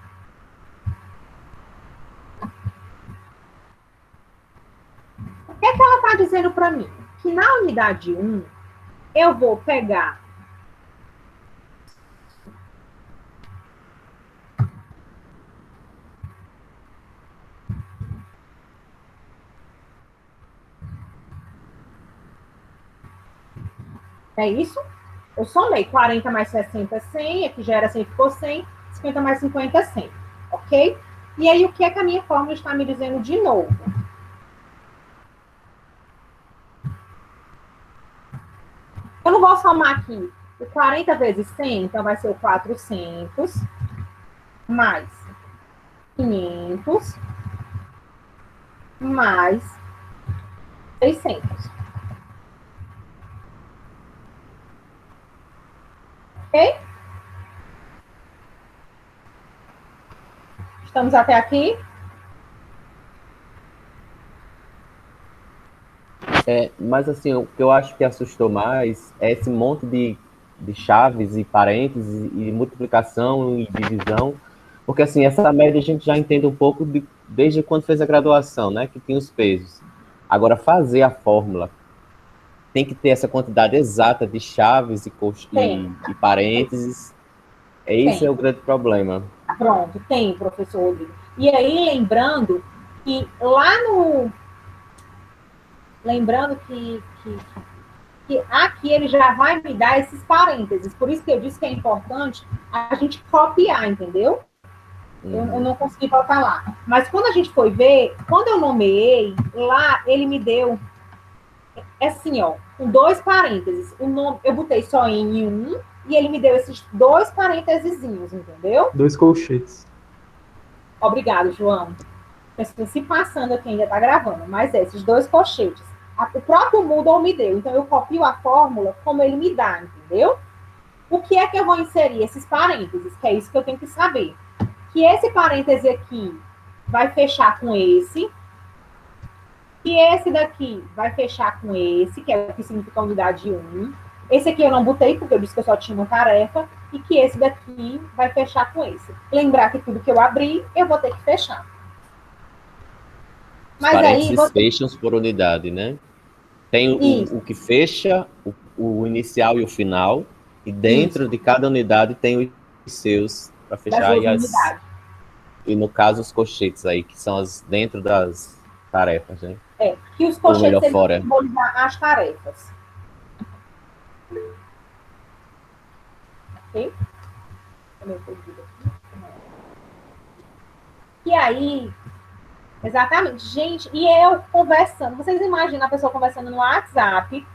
O que é que ela está dizendo para mim? Que na unidade 1, eu vou pegar é isso? Eu somei 40 mais 60, 100, aqui já era 100, ficou 100, 50 mais 50, 100, ok? E aí, o que é que a minha fórmula está me dizendo de novo? Eu não vou somar aqui o 40 vezes 100, então vai ser o 400, mais 500, mais 600. Ok? Estamos até aqui?
Mas assim, o que eu acho que assustou mais é esse monte de chaves e parênteses e multiplicação e divisão, porque assim, essa média a gente já entende um pouco desde quando fez a graduação, né, que tem os pesos. Agora, fazer a fórmula tem que ter essa quantidade exata de chaves e parênteses. Esse é o grande problema.
Pronto, tem, professor Rodrigo. E aí, lembrando que lá no... Lembrando que aqui ele já vai me dar esses parênteses. Por isso que eu disse que é importante a gente copiar, entendeu? Eu não consegui colocar lá. Mas quando a gente foi ver, quando eu nomeei, lá ele me deu assim, ó, com 2 parênteses. O nome, eu botei só em um e ele me deu esses 2 parênteses, entendeu?
2 colchetes.
Obrigado, João. Estou se passando aqui, ainda está gravando, mas esses 2 colchetes. O próprio Moodle me deu, então eu copio a fórmula como ele me dá, entendeu? O que é que eu vou inserir? Esses parênteses, que é isso que eu tenho que saber. Que esse parêntese aqui vai fechar com esse, e esse daqui vai fechar com esse, que é o que significa a unidade 1. Esse aqui eu não botei, porque eu disse que eu só tinha uma tarefa, e que esse daqui vai fechar com esse. Lembrar que tudo que eu abrir, eu vou ter que fechar.
Mas parênteses aí fecham por unidade, né? Tem o que fecha, o inicial e o final, e dentro de cada unidade tem os seus para fechar e no caso os colchetes aí, que são dentro das tarefas, né?
Que os colchetes simbolizam as tarefas. Ok? E aí, exatamente, gente, e eu conversando, vocês imaginam a pessoa conversando no WhatsApp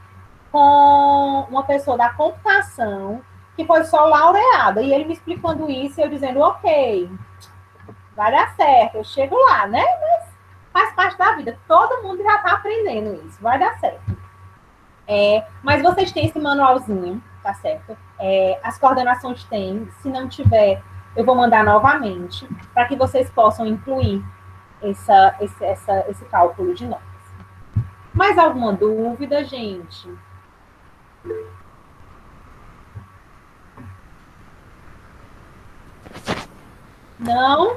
com uma pessoa da computação que foi só laureada, e ele me explicando isso e eu dizendo, ok, vai dar certo, eu chego lá, né? Mas faz parte da vida, todo mundo já está aprendendo isso, vai dar certo. Mas vocês têm esse manualzinho, tá certo? As coordenações têm, se não tiver, eu vou mandar novamente, para que vocês possam incluir esse cálculo de notas. Mais alguma dúvida, gente? Não?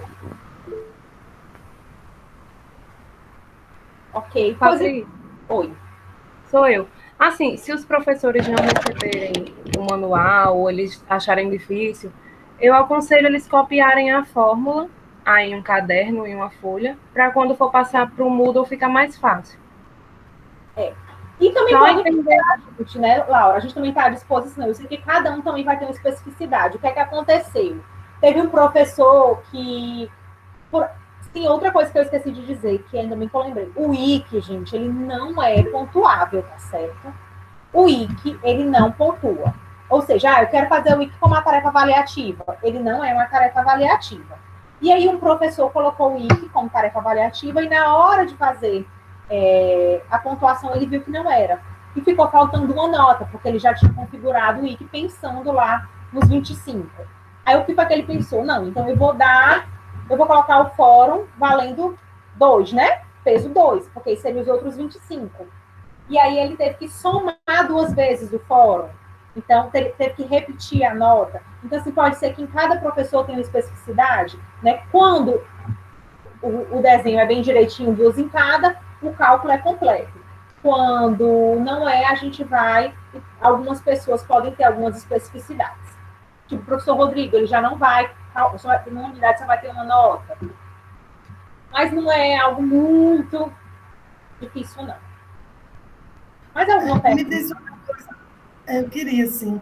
Ok.
Patrícia.
Oi.
Sou eu. Assim, se os professores não receberem o manual ou eles acharem difícil, eu aconselho eles copiarem a fórmula aí em um caderno, em uma folha, para quando for passar para o Moodle ficar mais fácil.
E também pode entender a gente, né, Laura? A gente também está à disposição. Eu sei que cada um também vai ter uma especificidade. O que é que aconteceu? Teve um professor que... Sim, outra coisa que eu esqueci de dizer, que ainda bem que eu lembrei. O IC, gente, ele não é pontuável, tá certo? O IC, ele não pontua. Ou seja, eu quero fazer o IC como uma tarefa avaliativa. Ele não é uma tarefa avaliativa. E aí um professor colocou o IC como tarefa avaliativa e na hora de fazer a pontuação ele viu que não era. E ficou faltando uma nota, porque ele já tinha configurado o IC pensando lá nos 25. Aí o que foi que ele pensou? Não, então eu vou colocar o fórum valendo 2, né? Peso 2, porque seriam os outros 25. E aí ele teve que somar 2 vezes o fórum. Então, teve que repetir a nota. Então, assim, pode ser que em cada professor tenha uma especificidade, né? Quando o desenho é bem direitinho, 2 em cada, o cálculo é completo. Quando não é, a gente vai... Algumas pessoas podem ter algumas especificidades. Tipo, o professor Rodrigo, ele já não vai... Numa unidade só vai ter uma nota. Mas não é algo muito difícil, não. Mas alguma pergunta?
Me diz uma coisa. Eu queria, assim,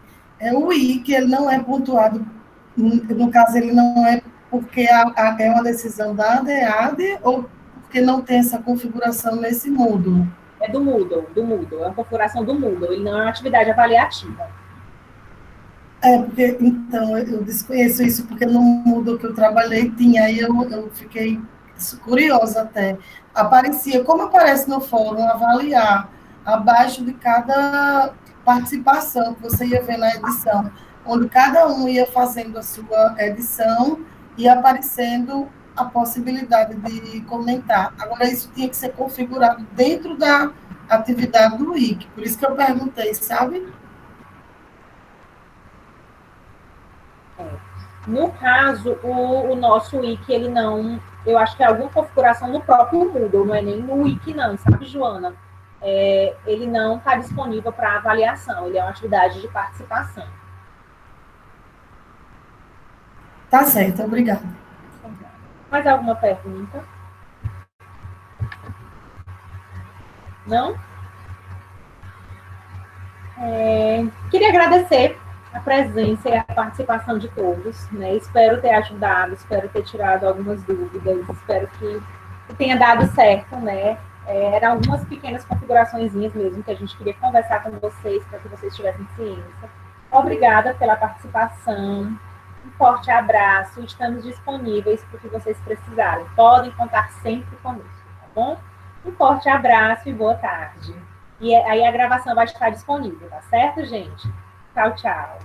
o IC, ele não é pontuado, no caso, ele não é porque é uma decisão da ADEAD ou porque não tem essa configuração nesse Moodle?
É do Moodle, é uma configuração do Moodle, ele não é uma atividade avaliativa.
Porque, então, eu desconheço isso, porque no Moodle que eu trabalhei tinha, aí eu fiquei curiosa até. Aparecia, como aparece no fórum, avaliar abaixo de cada participação que você ia ver na edição, onde cada um ia fazendo a sua edição e aparecendo a possibilidade de comentar. Agora, isso tinha que ser configurado dentro da atividade do IC, por isso que eu perguntei, sabe?
No caso, o nosso wiki, ele não... Eu acho que é alguma configuração no próprio Moodle, não é nem no wiki não, sabe, Joana? Ele não está disponível para avaliação, ele é uma atividade de participação.
Tá certo, obrigada.
Mais alguma pergunta? Não? Queria agradecer a presença e a participação de todos, né? Espero ter ajudado, espero ter tirado algumas dúvidas, espero que tenha dado certo, né? Eram algumas pequenas configuraçõezinhas mesmo que a gente queria conversar com vocês, para que vocês tivessem ciência. Obrigada pela participação, um forte abraço, estamos disponíveis para o que vocês precisarem. Podem contar sempre conosco, tá bom? Um forte abraço e boa tarde. E aí a gravação vai estar disponível, tá certo, gente? Tchau, tchau.